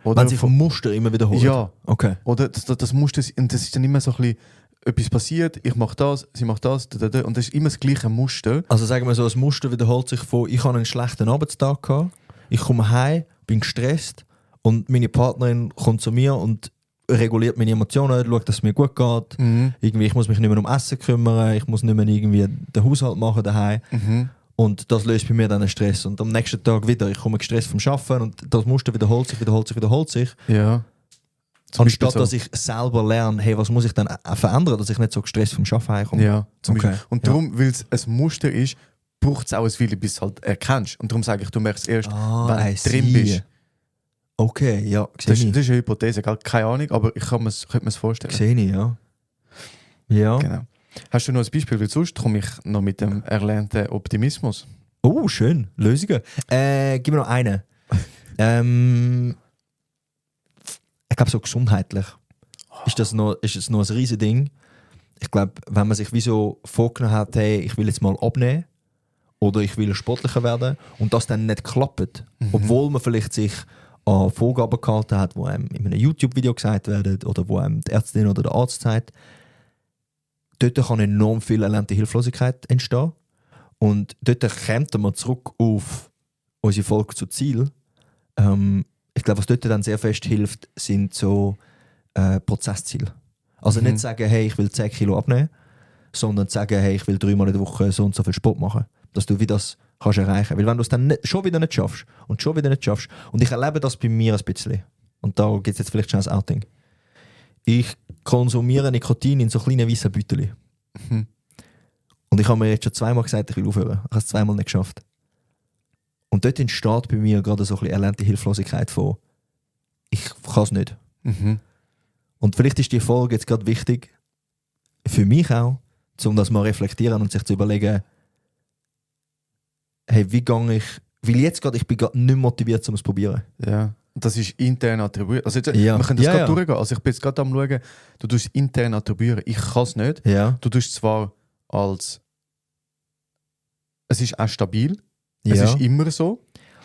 Oder Wenn sich Muster immer wiederholen. ja, Okay. oder das Muster, und das ist dann immer so ein bisschen, etwas passiert, ich mache das, sie macht das, und das ist immer das gleiche Muster. Also sagen wir so, das Muster wiederholt sich von, ich habe einen schlechten Arbeitstag gehabt, ich komme heim, bin gestresst und meine Partnerin kommt zu mir und reguliert meine Emotionen, schaut, dass es mir gut geht. Mhm. Irgendwie, ich muss mich nicht mehr um Essen kümmern, ich muss nicht mehr irgendwie den Haushalt machen daheim. Mhm. Und das löst bei mir dann einen Stress. Und am nächsten Tag wieder, ich komme gestresst vom Arbeiten und das Muster wiederholt sich. Ja. Zum Anstatt Beispiel dass ich selber lerne, hey, was muss ich dann verändern, dass ich nicht so gestresst vom Arbeiten heimkomme. Ja, zum Okay. Beispiel. Und darum, weil es ein Muster ist, braucht es auch ein Weile, bis du halt erkennst. Und darum sage ich, du merkst erst, wenn du drin bist. Okay, ja, Das sehe ist ich. eine Hypothese, gell? Keine Ahnung, aber ich könnte mir es vorstellen. Sehe ich, ja. Ja. Genau. Hast du noch ein Beispiel? Weil sonst komme ich noch mit dem erlernten Optimismus. Oh, schön. Lösungen. Gib mir noch eine. Ich glaube, so gesundheitlich ist es noch ein riesiges Ding. Ich glaube, wenn man sich wie so vorgenommen hat, hey, ich will jetzt mal abnehmen oder ich will sportlicher werden und das dann nicht klappt, obwohl man vielleicht sich an Vorgaben gehalten hat, die einem in einem YouTube-Video gesagt werden oder wo einem die Ärztin oder der Arzt sagt, dort kann enorm viel erlernte Hilflosigkeit entstehen. Und dort kommt man zurück auf unsere Folge zu Ziel. Ich glaube, was dort dann sehr fest hilft, sind so Prozessziele. Also nicht sagen, hey, ich will 10 Kilo abnehmen, sondern sagen, hey, ich will 3 Mal in der Woche so und so viel Sport machen. Dass du wie das kannst erreichen. Weil wenn du es dann schon wieder nicht schaffst und ich erlebe das bei mir ein bisschen, und da gibt es jetzt vielleicht schon ein Outing. Ich konsumiere Nikotin in so kleinen weißen Beuteln. Und ich habe mir jetzt schon 2-mal gesagt, ich will aufhören. Ich habe es 2-mal nicht geschafft. Und dort entsteht bei mir gerade so ein bisschen erlernte Hilflosigkeit von ich kann es nicht. Und vielleicht ist die Folge jetzt gerade wichtig, für mich auch, um das mal reflektieren und sich zu überlegen, hey, wie gehe ich, weil jetzt gerade, ich bin gerade nicht motiviert, um es zu probieren. Ja, das ist intern attribuieren. Also jetzt, Ja. wir können das Ja, gerade ja. durchgehen. Also ich bin jetzt gerade am schauen, du tust intern attribuieren. Ich kann es nicht. Ja. Du tust zwar als es ist auch stabil, Ja. es ist immer so.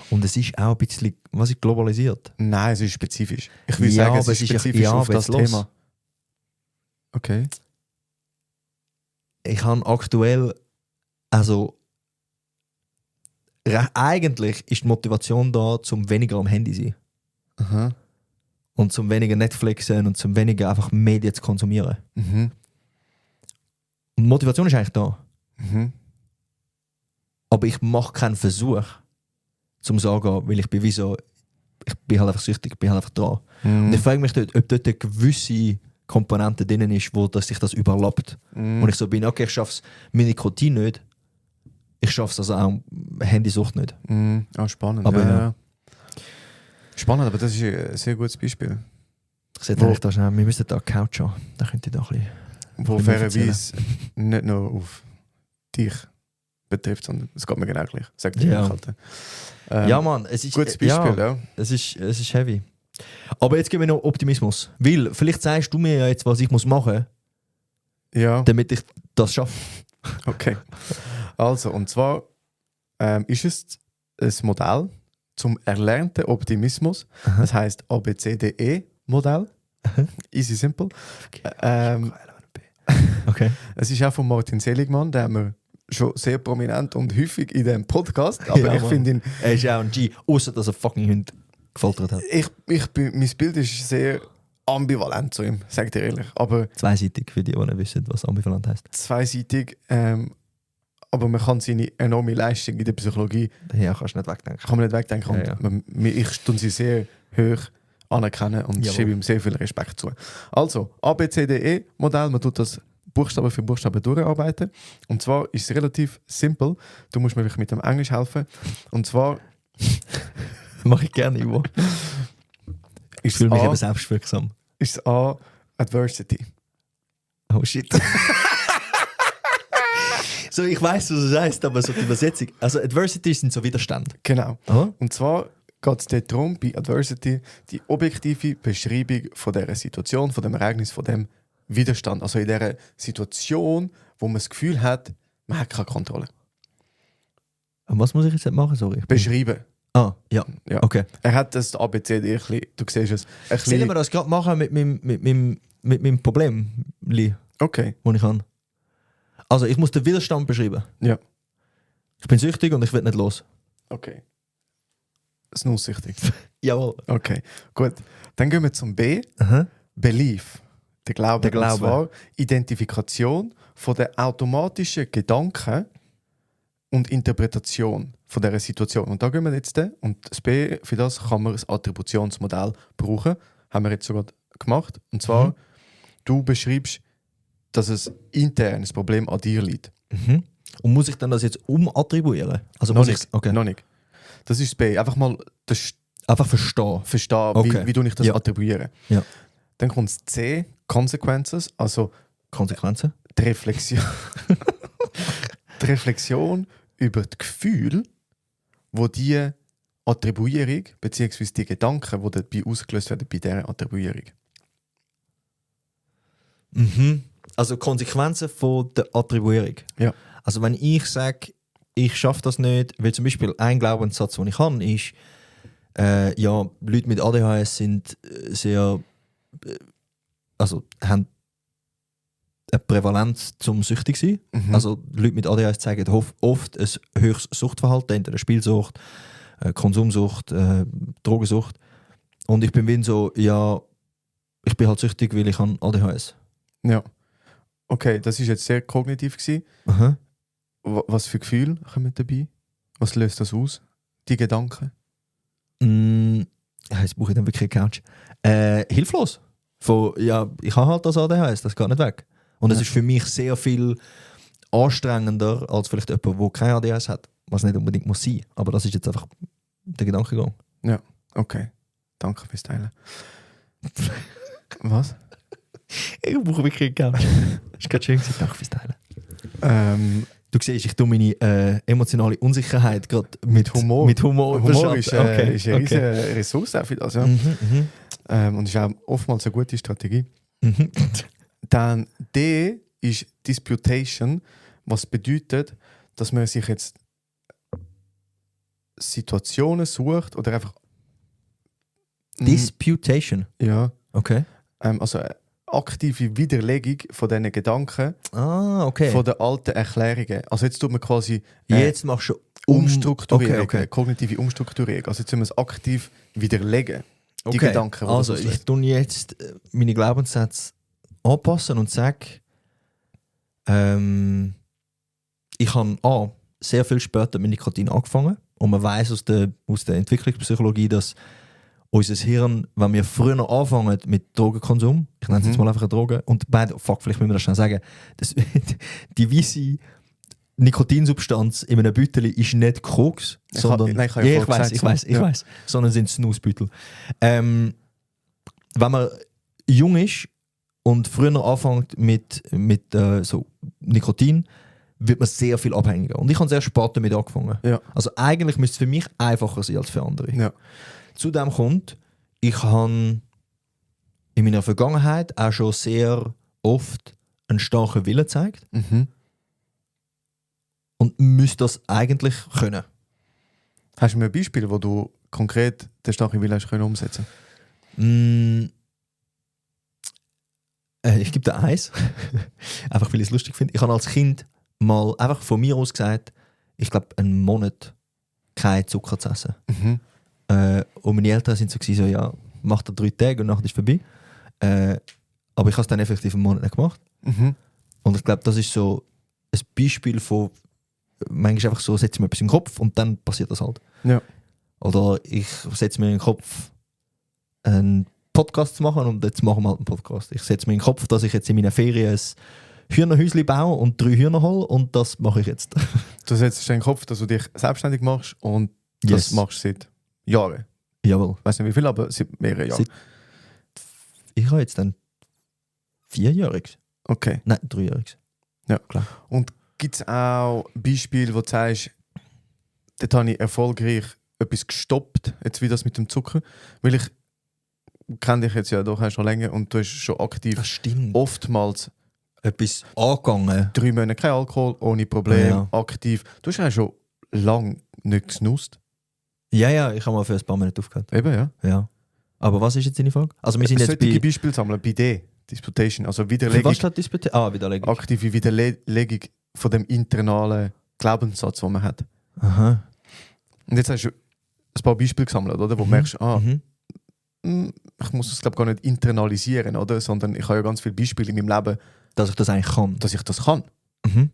Und es ist auch ein bisschen, was ist globalisiert? Nein, es ist spezifisch. Ich will Ja, sagen, es aber ist es ist ja- spezifisch ja, auf aber das jetzt los. Thema. Okay. Ich habe aktuell, also eigentlich ist die Motivation da, zum weniger am Handy zu sein. Aha. Und zum weniger Netflixen und zum weniger einfach Medien zu konsumieren. Mhm. Und die Motivation ist eigentlich da. Mhm. Aber ich mache keinen Versuch, zum zu sagen, weil ich bin wie so, ich bin halt einfach süchtig, ich bin halt einfach dran. Und ich frage mich dort, ob dort eine gewisse Komponente drin ist, wo sich das überlappt. Und ich so bin, okay, ich schaffe es mit Nikotin nicht, ich schaffe es also auch Handysucht nicht. Ah, spannend. Aber ja, ja. ja. Spannend, aber das ist ein sehr gutes Beispiel. Ich sehe Wo- eigentlich da schnell, wir müssen da eine Couch haben, da könnt ihr da ein bisschen... Wo Können wir fairerweise nicht nur auf dich betrifft, sondern es geht mir genau gleich. Sag dir Ja. halt. Ja Mann, es ist... Gutes Beispiel, ja. ja. Es ist heavy. Aber jetzt geben wir noch Optimismus. Weil, vielleicht sagst du mir ja jetzt, was ich muss machen muss, Ja, damit ich das schaffe. okay. Also, und zwar ist es ein Modell zum erlernten Optimismus. Aha. Das heisst ABCDE-Modell. Easy simple. Okay. Es ist auch von Martin Seligmann, den haben wir schon sehr prominent und häufig in diesem Podcast. Aber Ja, ich Mann. finde ihn, Er ist auch ein G, außer dass er fucking Hund gefoltert hat. mein Bild ist sehr ambivalent zu ihm, sag dir ehrlich. Aber Zweiseitig, für die nicht wissen, was ambivalent heisst. zweiseitig. Aber man kann seine enorme Leistung in der Psychologie Ja, kannst du nicht wegdenken. kann man nicht wegdenken. Ja, ja. Und ich tue sie sehr hoch anerkennen und Jawohl. schiebe ihm sehr viel Respekt zu. Also, ABCDE-Modell, man tut das Buchstabe für Buchstabe durcharbeiten. Und zwar ist es relativ simpel. Du musst mir wirklich mit dem Englisch helfen. Und zwar Mache ich gerne, Ivo. Ich ist fühle mich A, eben selbstwirksam. ist es A, Adversity. Oh shit. So, ich weiß, was es heisst, aber so die Übersetzung. Also, Adversity sind so Widerstand. Genau. Aha. Und zwar geht es dort darum, bei Adversity, die objektive Beschreibung von dieser Situation, von dem Ereignis, von dem Widerstand. Also in dieser Situation, wo man das Gefühl hat, man hat keine Kontrolle. Und was muss ich jetzt machen? Sorry. Ich bin- Beschreiben. Ah, ja. Ja. Okay. Er hat das ABCD, ein bisschen, du siehst es, ein Sollen wir bisschen. das gerade machen mit meinem Problem, Okay, das ich habe? Also, ich muss den Widerstand beschreiben. ja, Ich bin süchtig und ich will nicht los. okay. Das ist nussüchtig. Jawohl. Okay, gut. Dann gehen wir zum B, Aha. Belief. Der Glaube. Der Glaube. Und zwar Identifikation von den automatischen Gedanken und Interpretation von dieser Situation. Und da gehen wir jetzt, und das B, für das kann man das Attributionsmodell brauchen. Haben wir jetzt sogar gemacht. Und zwar, du beschreibst, dass es intern das Problem an dir liegt. Mhm. Und muss ich dann das jetzt umattribuieren? Also Noch muss nicht. ich, okay. Noch nicht. Das ist das B. Einfach mal das Einfach verstehen. verstehen, Okay. wie du nicht das Ja. attribuieren. Ja. Dann kommt das C, Consequences, also Konsequenzen? die Reflexion. Die Reflexion über die Gefühle, wo die Attribuierung, beziehungsweise die Gedanken, die dabei ausgelöst werden bei dieser Attribuierung. Mhm. Also Konsequenzen von der Attribuierung. Ja. Also wenn ich sage, ich schaffe das nicht, weil zum Beispiel ein Glaubenssatz, den ich habe, ist, ja, Leute mit ADHS sind sehr, also haben eine Prävalenz zum süchtig sein. Mhm. Also Leute mit ADHS zeigen oft ein höchstes Suchtverhalten, entweder Spielsucht, Konsumsucht, Drogensucht. Und ich bin wie so, ja, ich bin halt süchtig, weil ich habe ADHS. Ja. Okay, das ist jetzt sehr kognitiv gewesen. Aha. Was für Gefühle kommen dabei? Was löst das aus? Die Gedanken? Jetzt brauche ich dann wirklich eine Couch. Hilflos. Von, ja, ich habe halt das ADHS, das geht nicht weg. Und es ist für mich sehr viel anstrengender als vielleicht jemand, der kein ADHS hat. Was nicht unbedingt muss sein. Aber das ist jetzt einfach der Gedankengang. Ja, okay. Danke fürs Teilen. Was? Ich brauche wirklich eine Couch. Das ist gerade schön gewesen. Danke fürs Teilen. Du siehst, ich tue meine emotionale Unsicherheit gerade mit Humor. Mit Humor Humor ist, okay. ist eine riesige Ressource auch für das. Ja. Und ist auch oftmals eine gute Strategie. Dann D ist Disputation, was bedeutet, dass man sich jetzt Situationen sucht oder einfach. Disputation. Ja. Okay. Also eine aktive Widerlegung von diesen Gedanken, Okay. von den alten Erklärungen. Also jetzt tut man quasi Jetzt machst du Umstrukturierung, Okay. kognitive Umstrukturierung. Also jetzt müssen wir es aktiv widerlegen. Die Okay. Gedanken. die Also das ich auslöst. tue jetzt meine Glaubenssätze anpassen und sage, ich habe sehr viel später mit Nikotin angefangen und man weiß aus der Entwicklungspsychologie, dass unser Hirn, wenn wir früher anfangen mit Drogenkonsum, ich nenne es jetzt mal einfach eine Droge, und vielleicht müssen wir das schnell sagen, die weisse Nikotinsubstanz in einem Beutel ist nicht Koks, sondern ich weiß, sondern sind Snusbeutel. Wenn man jung ist und früher anfängt mit so Nikotin, wird man sehr viel abhängiger. Und ich habe sehr spät damit angefangen. Ja. Also eigentlich müsste es für mich einfacher sein als für andere. Ja. Zudem kommt, ich habe in meiner Vergangenheit auch schon sehr oft einen starken Willen gezeigt Mhm. und müsste das eigentlich können. Hast du mir ein Beispiel, wo du konkret den starken Willen hast können umsetzen? Ich gebe dir eins, einfach weil ich es lustig finde. Ich habe als Kind mal einfach von mir aus gesagt, ich glaube einen Monat kein Zucker zu essen. Mhm. Und meine Eltern sind so, ja, mach das 3 Tage und nachher ist es vorbei. Aber ich habe es dann effektiv einen Monat nicht gemacht. Mhm. Und ich glaube, das ist so ein Beispiel von, manchmal einfach so, setze ich mir etwas in den Kopf und dann passiert das halt. Ja. Oder ich setze mir in den Kopf, einen Podcast zu machen und jetzt machen wir halt einen Podcast. Ich setze mir in den Kopf, dass ich jetzt in meinen Ferien ein Hühnerhäuschen baue und 3 Hühner hole und das mache ich jetzt. Du setzt dir in den Kopf, dass du dich selbstständig machst und das Yes. machst du seit Jahren. Jawohl. Ich weiß nicht wie viel, aber seit mehreren Jahren. Ich habe jetzt dann 4-Jähriges. Okay. Nein, 3-Jähriges. Ja. Klar. Und gibt es auch Beispiele, wo du sagst, dort habe ich erfolgreich etwas gestoppt, jetzt wie das mit dem Zucker? Weil ich kenne dich jetzt ja doch schon länger und du hast schon aktiv Das stimmt. oftmals Etwas angegangen. 3 Monate kein Alkohol, ohne Problem, Ja. aktiv. Du hast ja schon lange nicht gesnusst. Ja, ich habe mal für ein paar Minuten aufgehört. Eben, ja. Ja. Aber was ist jetzt deine Frage? Also wir sind jetzt Solche bei... Beispiele sammeln, bei D, Disputation, also Für Widerlegung, was steht Disputation? Widerlegung. aktive Widerlegung von dem internalen Glaubenssatz, den man hat. Aha. Und jetzt hast du ein paar Beispiele gesammelt, oder? Wo du merkst, Mhm. Ich muss es glaub, gar nicht internalisieren, oder? Sondern ich habe ja ganz viele Beispiele in meinem Leben, Dass ich das eigentlich kann. dass ich das kann. Mhm.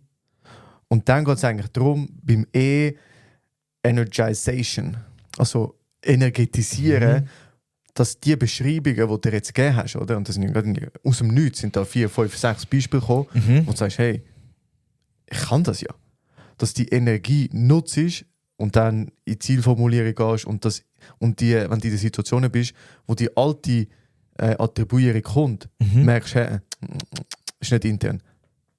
Und dann geht es eigentlich darum, beim E Energization, also energetisieren, dass die Beschreibungen, die du jetzt gegeben hast, oder? Und das sind ja gerade aus dem Nichts, sind da 4, 5, 6 Beispiele gekommen, wo du sagst, hey, ich kann das ja. Dass die Energie nutzt und dann in die Zielformulierung gehst und wenn du in der Situation bist, wo die alte Attribuierung kommt, merkst du, hey, ist nicht intern.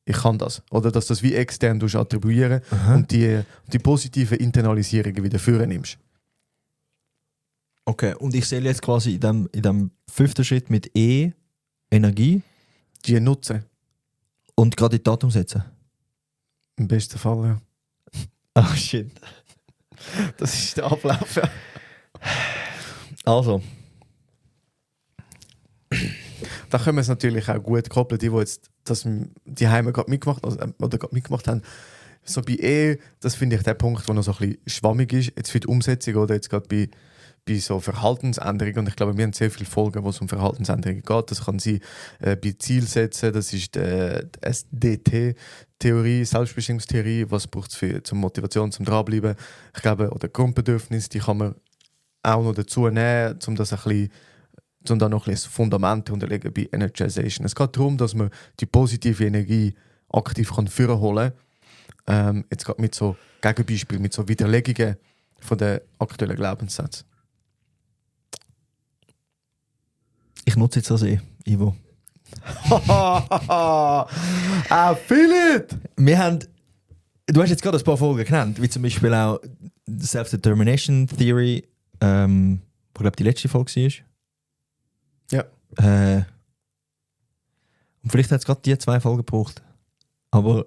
Ich kann das. Oder dass du das wie extern attribuieren und die positiven Internalisierungen wieder führen nimmst. Okay, und ich sehe jetzt quasi in dem 5. Schritt mit E, Energie, Die nutzen. und gerade in die Tat umsetzen. Im besten Fall, ja. Oh shit. Das ist der Ablauf. Ja. Also. Da können wir es natürlich auch gut koppeln, die jetzt die Heime gerade mitgemacht, oder gerade mitgemacht haben. So bei Ehe, das finde ich der Punkt, der noch so ein bisschen schwammig ist, jetzt für die Umsetzung oder jetzt gerade bei so Verhaltensänderungen. Und ich glaube, wir haben sehr viele Folgen, wo es um Verhaltensänderungen geht. Das kann sein bei Zielsetzen, das ist die SDT-Theorie, Selbstbestimmungstheorie, was braucht es zur Motivation, zum Dranbleiben. Ich glaube, oder Grundbedürfnisse, die kann man auch noch dazu nehmen, um das ein bisschen, um da noch ein bisschen das Fundament unterlegen bei Energization. Es geht darum, dass man die positive Energie aktiv vorholen kann. Jetzt gerade mit so Gegenbeispielen, mit so Widerlegungen von den aktuellen Glaubenssätzen. Ich nutze jetzt das Ivo. I feel it! Wir haben, du hast jetzt gerade ein paar Folgen genannt, wie zum Beispiel auch Self-Determination Theory, wo ich glaube die letzte Folge war. Ja. Und vielleicht hat es gerade die 2 Folgen gebraucht. Aber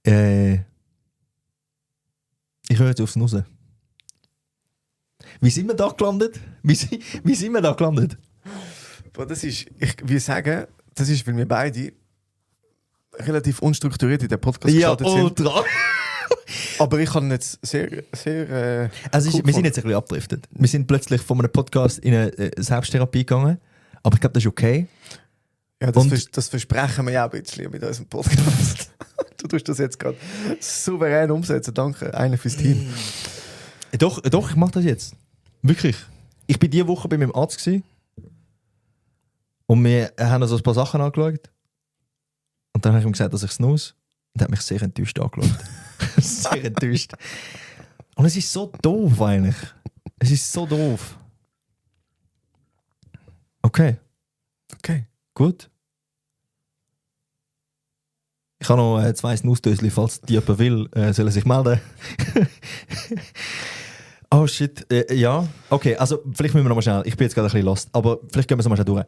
ich höre jetzt aufs Nuss. Wie sind wir da gelandet? Wie sind wir da gelandet? Das ist, ich will sagen, das ist, weil wir beide relativ unstrukturiert in den Podcast gestartet sind. Ultra. Aber ich kann jetzt sehr, sehr. Also wir sind jetzt ein bisschen abgedriftet. Wir sind plötzlich von einem Podcast in eine Selbsttherapie gegangen. Aber ich glaube, das ist okay. Ja, das versprechen wir ja auch ein bisschen mit unserem Podcast. Du tust das jetzt gerade souverän umsetzen. Danke, einer fürs Team. Doch, ich mache das jetzt. Wirklich. Ich bin diese Woche bei meinem Arzt gewesen. Und wir haben uns ein paar Sachen angeschaut. Und dann habe ich ihm gesagt, dass ich snooze. Und er hat mich sehr enttäuscht angeschaut. Sehr enttäuscht. Und es ist so doof eigentlich. Es ist so doof. Okay. Gut. Ich habe noch 2 Snooze-Döschen, falls die jemand will, soll er sich melden. Oh shit, ja. Okay, also vielleicht müssen wir noch mal schnell, ich bin jetzt gerade ein bisschen lost, aber vielleicht gehen wir es noch mal schnell durch.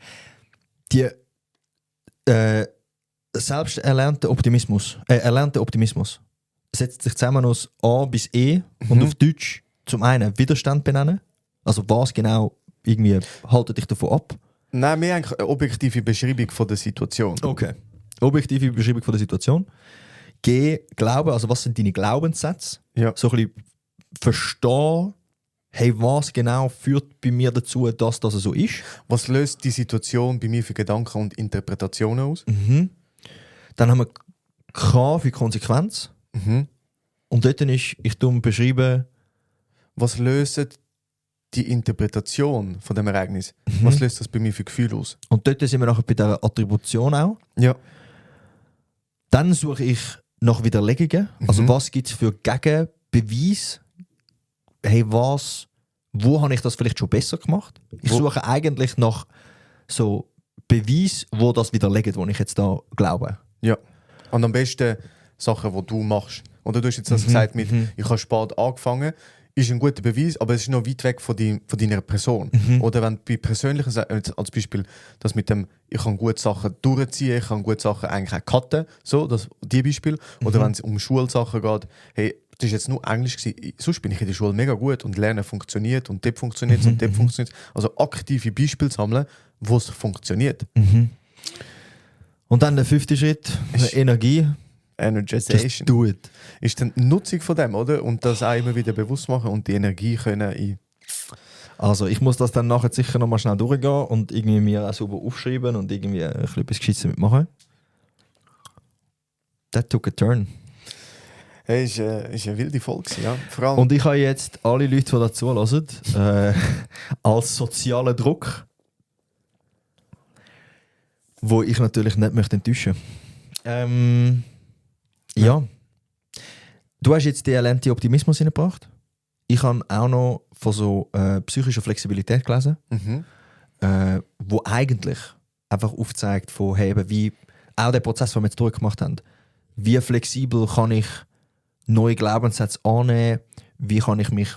Die selbst erlernte Optimismus setzt sich zusammen aus A bis E und auf Deutsch zum einen Widerstand benennen. Also was genau irgendwie haltet dich davon ab? Nein, wir haben eine objektive Beschreibung von der Situation. Okay. Objektive Beschreibung von der Situation. G, Glauben, also was sind deine Glaubenssätze? Ja. So ein bisschen verstehen, hey, was genau führt bei mir dazu, dass das so ist? Was löst die Situation bei mir für Gedanken und Interpretationen aus? Dann haben wir K für Konsequenz. Und dort ist, ich beschreiben, was löst die Interpretation von dem Ereignis? Was löst das bei mir für Gefühle aus? Und dort sind wir nachher bei der Attribution auch. Ja. Dann suche ich nach Widerlegungen. Also was gibt es für Gegenbeweis? Hey, wo habe ich das vielleicht schon besser gemacht? Ich suche eigentlich nach so Beweis, wo das widerlegt, wo ich jetzt da glaube. Ja. Und am besten Sachen, die du machst. Oder du hast jetzt das gesagt mit, ich habe spät angefangen, ist ein guter Beweis, aber es ist noch weit weg von deiner Person. Oder wenn bei persönlichen Sachen, als Beispiel das mit dem, ich kann gute Sachen durchziehen, ich kann gute Sachen eigentlich auch cutten, so, die Beispiel. Oder wenn es um Schulsachen geht, hey, das war jetzt nur Englisch gewesen, sonst bin ich in der Schule mega gut und Lernen funktioniert und dort funktioniert und dort funktioniert. Also aktive Beispiele sammeln, wo es funktioniert. Und dann der 5. Schritt, Energie. Energization. Just do it. Ist dann die Nutzung von dem, oder? Und das auch immer wieder bewusst machen und die Energie können in... Also ich muss das dann nachher sicher nochmal schnell durchgehen und irgendwie mir auch sauber aufschreiben und irgendwie ein bisschen etwas Gescheites damit machen. That took a turn. Hey, ist eine wilde Folge, ja. Vor allem, Und ich habe jetzt alle Leute, die dazu hören, als sozialen Druck, wo ich natürlich nicht möchte enttäuschen. Ja. Du hast jetzt den erlernten Optimismus hineingebracht. Ich habe auch noch von so psychischer Flexibilität gelesen, wo eigentlich einfach aufzeigt, von, hey, eben wie auch der Prozess, den wir jetzt durchgemacht haben, wie flexibel kann ich neue Glaubenssätze annehmen, wie kann ich mich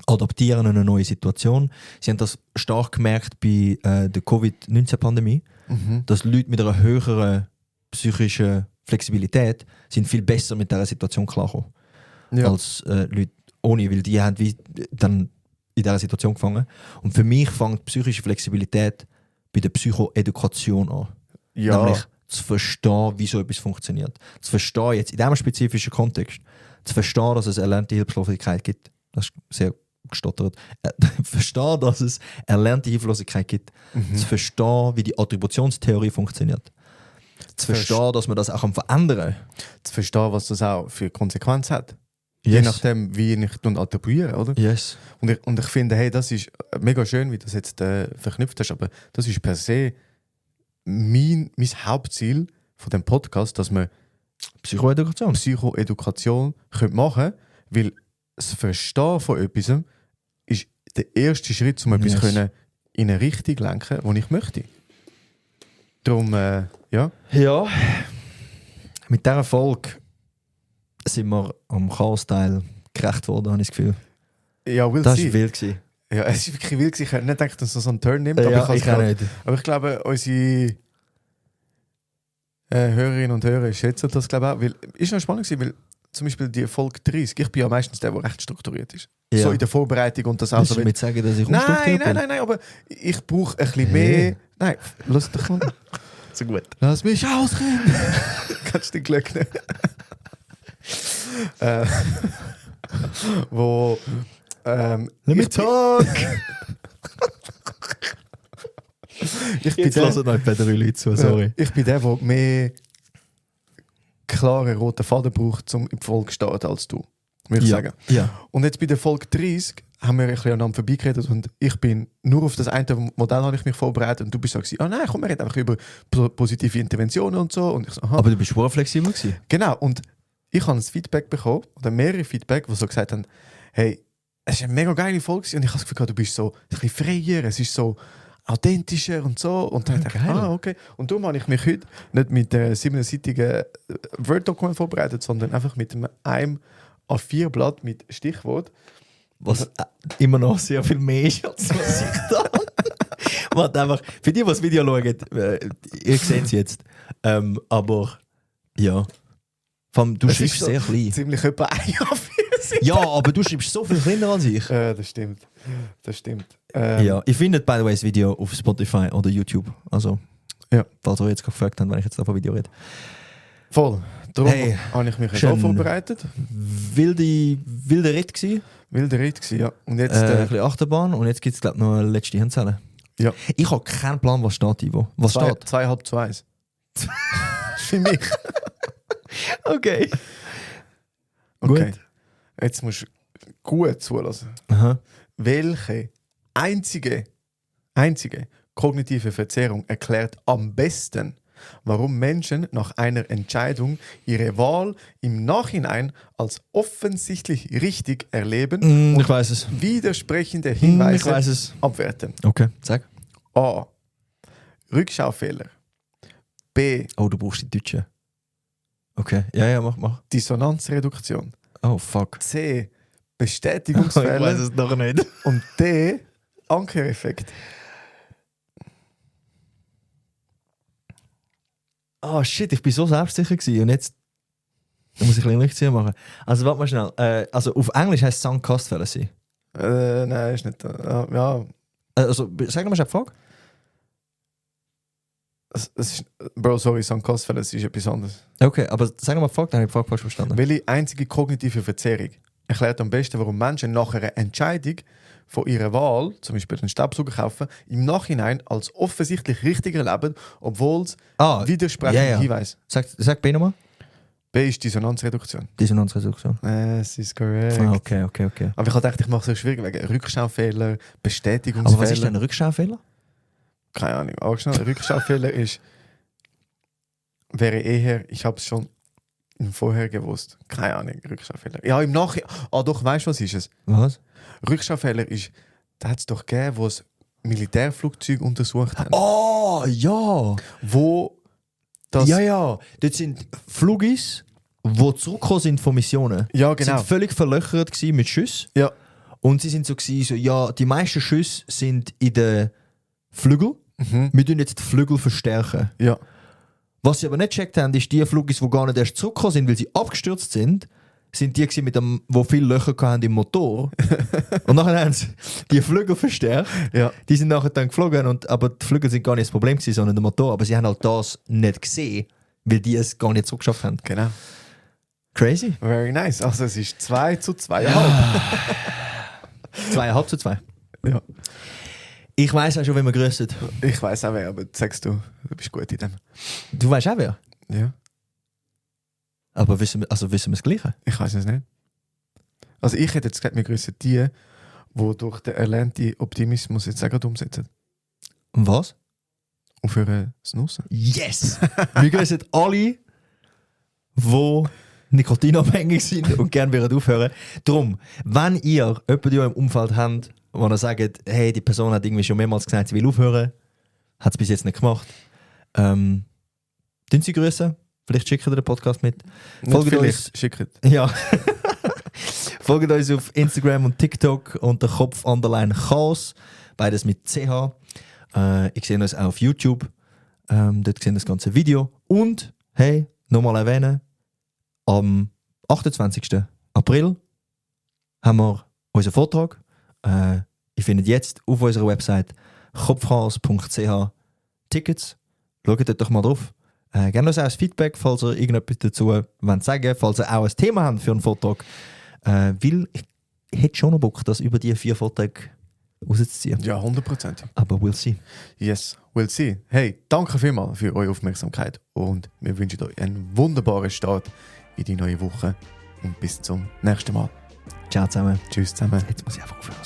adaptieren an eine neue Situation. Sie haben das stark gemerkt bei der Covid-19-Pandemie, dass Leute mit einer höheren psychischen Flexibilität sind viel besser mit dieser Situation klargekommen als Leute ohne, weil die haben wie dann in dieser Situation gefangen. Und für mich fängt psychische Flexibilität bei der Psychoedukation an. Ja. Nämlich zu verstehen, wie so etwas funktioniert. Zu verstehen, jetzt in diesem spezifischen Kontext, zu verstehen, dass es erlernte Hilflosigkeit gibt. Das ist sehr gestottert. Verstehen, dass es erlernte Hilflosigkeit gibt. Zu verstehen, wie die Attributionstheorie funktioniert. Zu verstehen, dass man das auch verändern kann. Zu verstehen, was das auch für Konsequenzen hat. Yes. Je nachdem, wie ich attribuiere, oder? Yes. Und ich finde, hey, das ist mega schön, wie du das jetzt verknüpft hast, aber das ist per se mein Hauptziel von dem Podcast, dass wir Psychoedukation. Psychoedukation machen können, weil das Verstehen von etwas ist der erste Schritt, um etwas können in eine Richtung lenken, die ich möchte. Darum, ja. Ja. Mit dieser Folge sind wir am Chaos-Teil gerecht worden, habe ich das Gefühl. Ja, will Das sein. war wild gewesen. Ja, es ist wirklich wild gewesen. Ich hätte nicht gedacht, dass es so einen Turn nimmt. Ja, ich auch nicht. Aber ich glaube, unsere Hörerinnen und Hörer schätzen das, glaube ich, auch. Weil, ist noch spannend gewesen, weil zum Beispiel die Folge 30, ich bin ja meistens der recht strukturiert ist. Ja. So in der Vorbereitung und das auch Willst so. du damit sagen, dass ich Nein, unstrukturiert bin? nein, aber ich brauche ein bisschen mehr. Nein, lass doch mal. So gut. Lass mich ausreden. Kannst du den Glück nicht? Wo. Let me ich- talk! Ich bin Jetzt der, lassen noch beide Leute zu, sorry. ich bin der mehr klaren roten Faden braucht, um in die Folge zu starten als du. Würde ich sagen. Ja. Und jetzt bei der Folge 30 haben wir ein bisschen aneinander vorbeigeredet und ich bin nur auf das eine Modell habe ich mich vorbereitet und du bist so gewesen, nein, komm, wir reden einfach über positive Interventionen und so. Und ich so, aha. Aber du bist schon flexibel gewesen. Genau, und ich habe ein Feedback bekommen, oder mehrere Feedback, die so gesagt haben, hey, es ist eine mega geile Folge gewesen. Und ich habe das Gefühl, du bist so ein bisschen freier, es ist so authentischer und so. Und dann dachte ich, geil. okay. Und darum habe ich mich heute nicht mit einem 7-seitigen Word-Dokument vorbereitet, sondern einfach mit einem A4-Blatt mit Stichwort. Was immer noch sehr viel mehr ist, als was ich da Warte einfach, für die, die das Video schauen, ihr seht es jetzt. Aber ja. Vor allem, du Es schreibst ist so sehr klein. Ziemlich etwa ein A4. Ja, aber du schreibst so viel kleiner als ich. Das stimmt. Das stimmt. Ja, ihr findet, by the way, das Video auf Spotify oder YouTube. Also, Ja. falls ihr jetzt gefragt habt, wenn ich jetzt davon Video rede. Voll. Darum Hey, habe ich mich schön. schon vorbereitet. Wilde Ritt gewesen. Wilder Ritt gewesen, ja. Und jetzt... Ein bisschen Achterbahn und jetzt gibt es, glaube ich, noch eine letzte Handzelle. Ja. Ich habe keinen Plan, was steht, Ivo. Was steht? 2,5 zu 1. Für mich. Okay. Okay. Gut. Jetzt musst du gut zulassen. Aha. Welche einzige kognitive Verzerrung erklärt am besten, warum Menschen nach einer Entscheidung ihre Wahl im Nachhinein als offensichtlich richtig erleben Ich weiß es. widersprechende Ich Hinweise weiß es. abwerten? Okay, sag. A. Rückschaufehler. B. Oh, du brauchst die Deutsche. Okay, ja, mach. Dissonanzreduktion. Oh, fuck. C. Bestätigungsfehler. es noch nicht. Und D. Ankereffekt. Oh shit, ich bin so selbstsicher gewesen und jetzt muss ich ein bisschen machen. Also warte mal schnell. Also auf Englisch heißt es Sunk Cost Fallacy. Nein, ist nicht. Ja, Also sag nochmal die Frage. Bro, sorry, Sunk Cost Fallacy ist etwas anderes. Okay, aber sag mal die Frage, dann habe ich die Frage falsch verstanden. Welche einzige kognitive Verzerrung erklärt am besten, warum Menschen nach einer Entscheidung von ihrer Wahl, zum Beispiel einen Staubsauger kaufen, im Nachhinein als offensichtlich richtiger leben, obwohl es widersprechende Hinweise. Sag B nochmal. B ist Dissonanzreduktion. Dissonanzreduktion. Es ist korrekt. Ah, okay. Aber ich habe gedacht, ich mache es so schwierig wegen Rückschaufehler, Bestätigungsfehler. Aber was ist denn ein Rückschaufehler? Keine Ahnung. Auch schnell. Rückschaufehler wäre eher, ich habe es schon im Vorher gewusst. Keine Ahnung, Rückschaufehler. Ja, im Nachhinein. Doch, weißt du, was ist es? Was? Rückschaufehler ist, da hat es doch gegeben, wo es Militärflugzeuge untersucht haben. Oh, ja. Wo das. Ja. Dort sind Flugis, die zurückgekommen sind von Missionen. Ja, genau. Sind völlig verlöchert gewesen mit Schüssen. Ja. Und sie sind so gewesen, so, ja, die meisten Schüsse sind in den Flügel. Mhm. Wir tun jetzt die Flügel verstärken. Ja. Was sie aber nicht gecheckt haben, ist die Flugis, die gar nicht erst zurückgekommen sind, weil sie abgestürzt sind die gewesen mit dem, wo viele Löcher hatten im Motor. Und nachher haben sie die Flügel verstärkt. Ja. Die sind nachher dann geflogen, aber die Flügel sind gar nicht das Problem gewesen, sondern der Motor. Aber sie haben halt das nicht gesehen, weil die es gar nicht zurückgeschafft haben. Genau. Crazy. Very nice. Also es ist 2:2,5. 2,5:2. Ja. Ich weiss auch schon, wenn wir grüßen. Ich weiss auch wer, aber sagst du bist gut in dem. Du weißt auch wer. Ja. Aber wissen wir das Gleiche? Ich weiß es nicht. Also ich hätte jetzt gesagt, wir grüßen die durch den erlernten Optimismus jetzt auch gerade umsetzen. Und was? Aufhören zu nussen. Yes! Wir grüßen alle, die nikotinabhängig sind und gerne wieder aufhören. Darum, wenn ihr jemanden in eurem Umfeld habt, wo ihr sagt, hey, die Person hat irgendwie schon mehrmals gesagt, sie will aufhören, hat es bis jetzt nicht gemacht, tun sie grüßen. Vielleicht schickt ihr den Podcast mit. Folgt uns. Schickt. Ja. Folgt uns auf Instagram und TikTok unter Kopf_Chaos. Beides mit CH. Ich sehe uns auch auf YouTube. Dort sehen das ganze Video. Und, hey, nochmal erwähnen, am 28. April haben wir unseren Vortrag. Ihr findet jetzt auf unserer Website kopfchaos.ch Tickets. Schaut dort doch mal drauf. Gerne uns auch ein Feedback, falls ihr irgendetwas dazu wollt sagen, falls ihr auch ein Thema habt für einen Vortrag. Weil ich hätte schon noch Bock, das über die 4 Vorträge rauszuziehen. Ja, 100%. Aber we'll see. Yes, we'll see. Hey, danke vielmals für eure Aufmerksamkeit und wir wünschen euch einen wunderbaren Start in die neue Woche und bis zum nächsten Mal. Ciao zusammen. Tschüss zusammen. Jetzt muss ich einfach aufhören.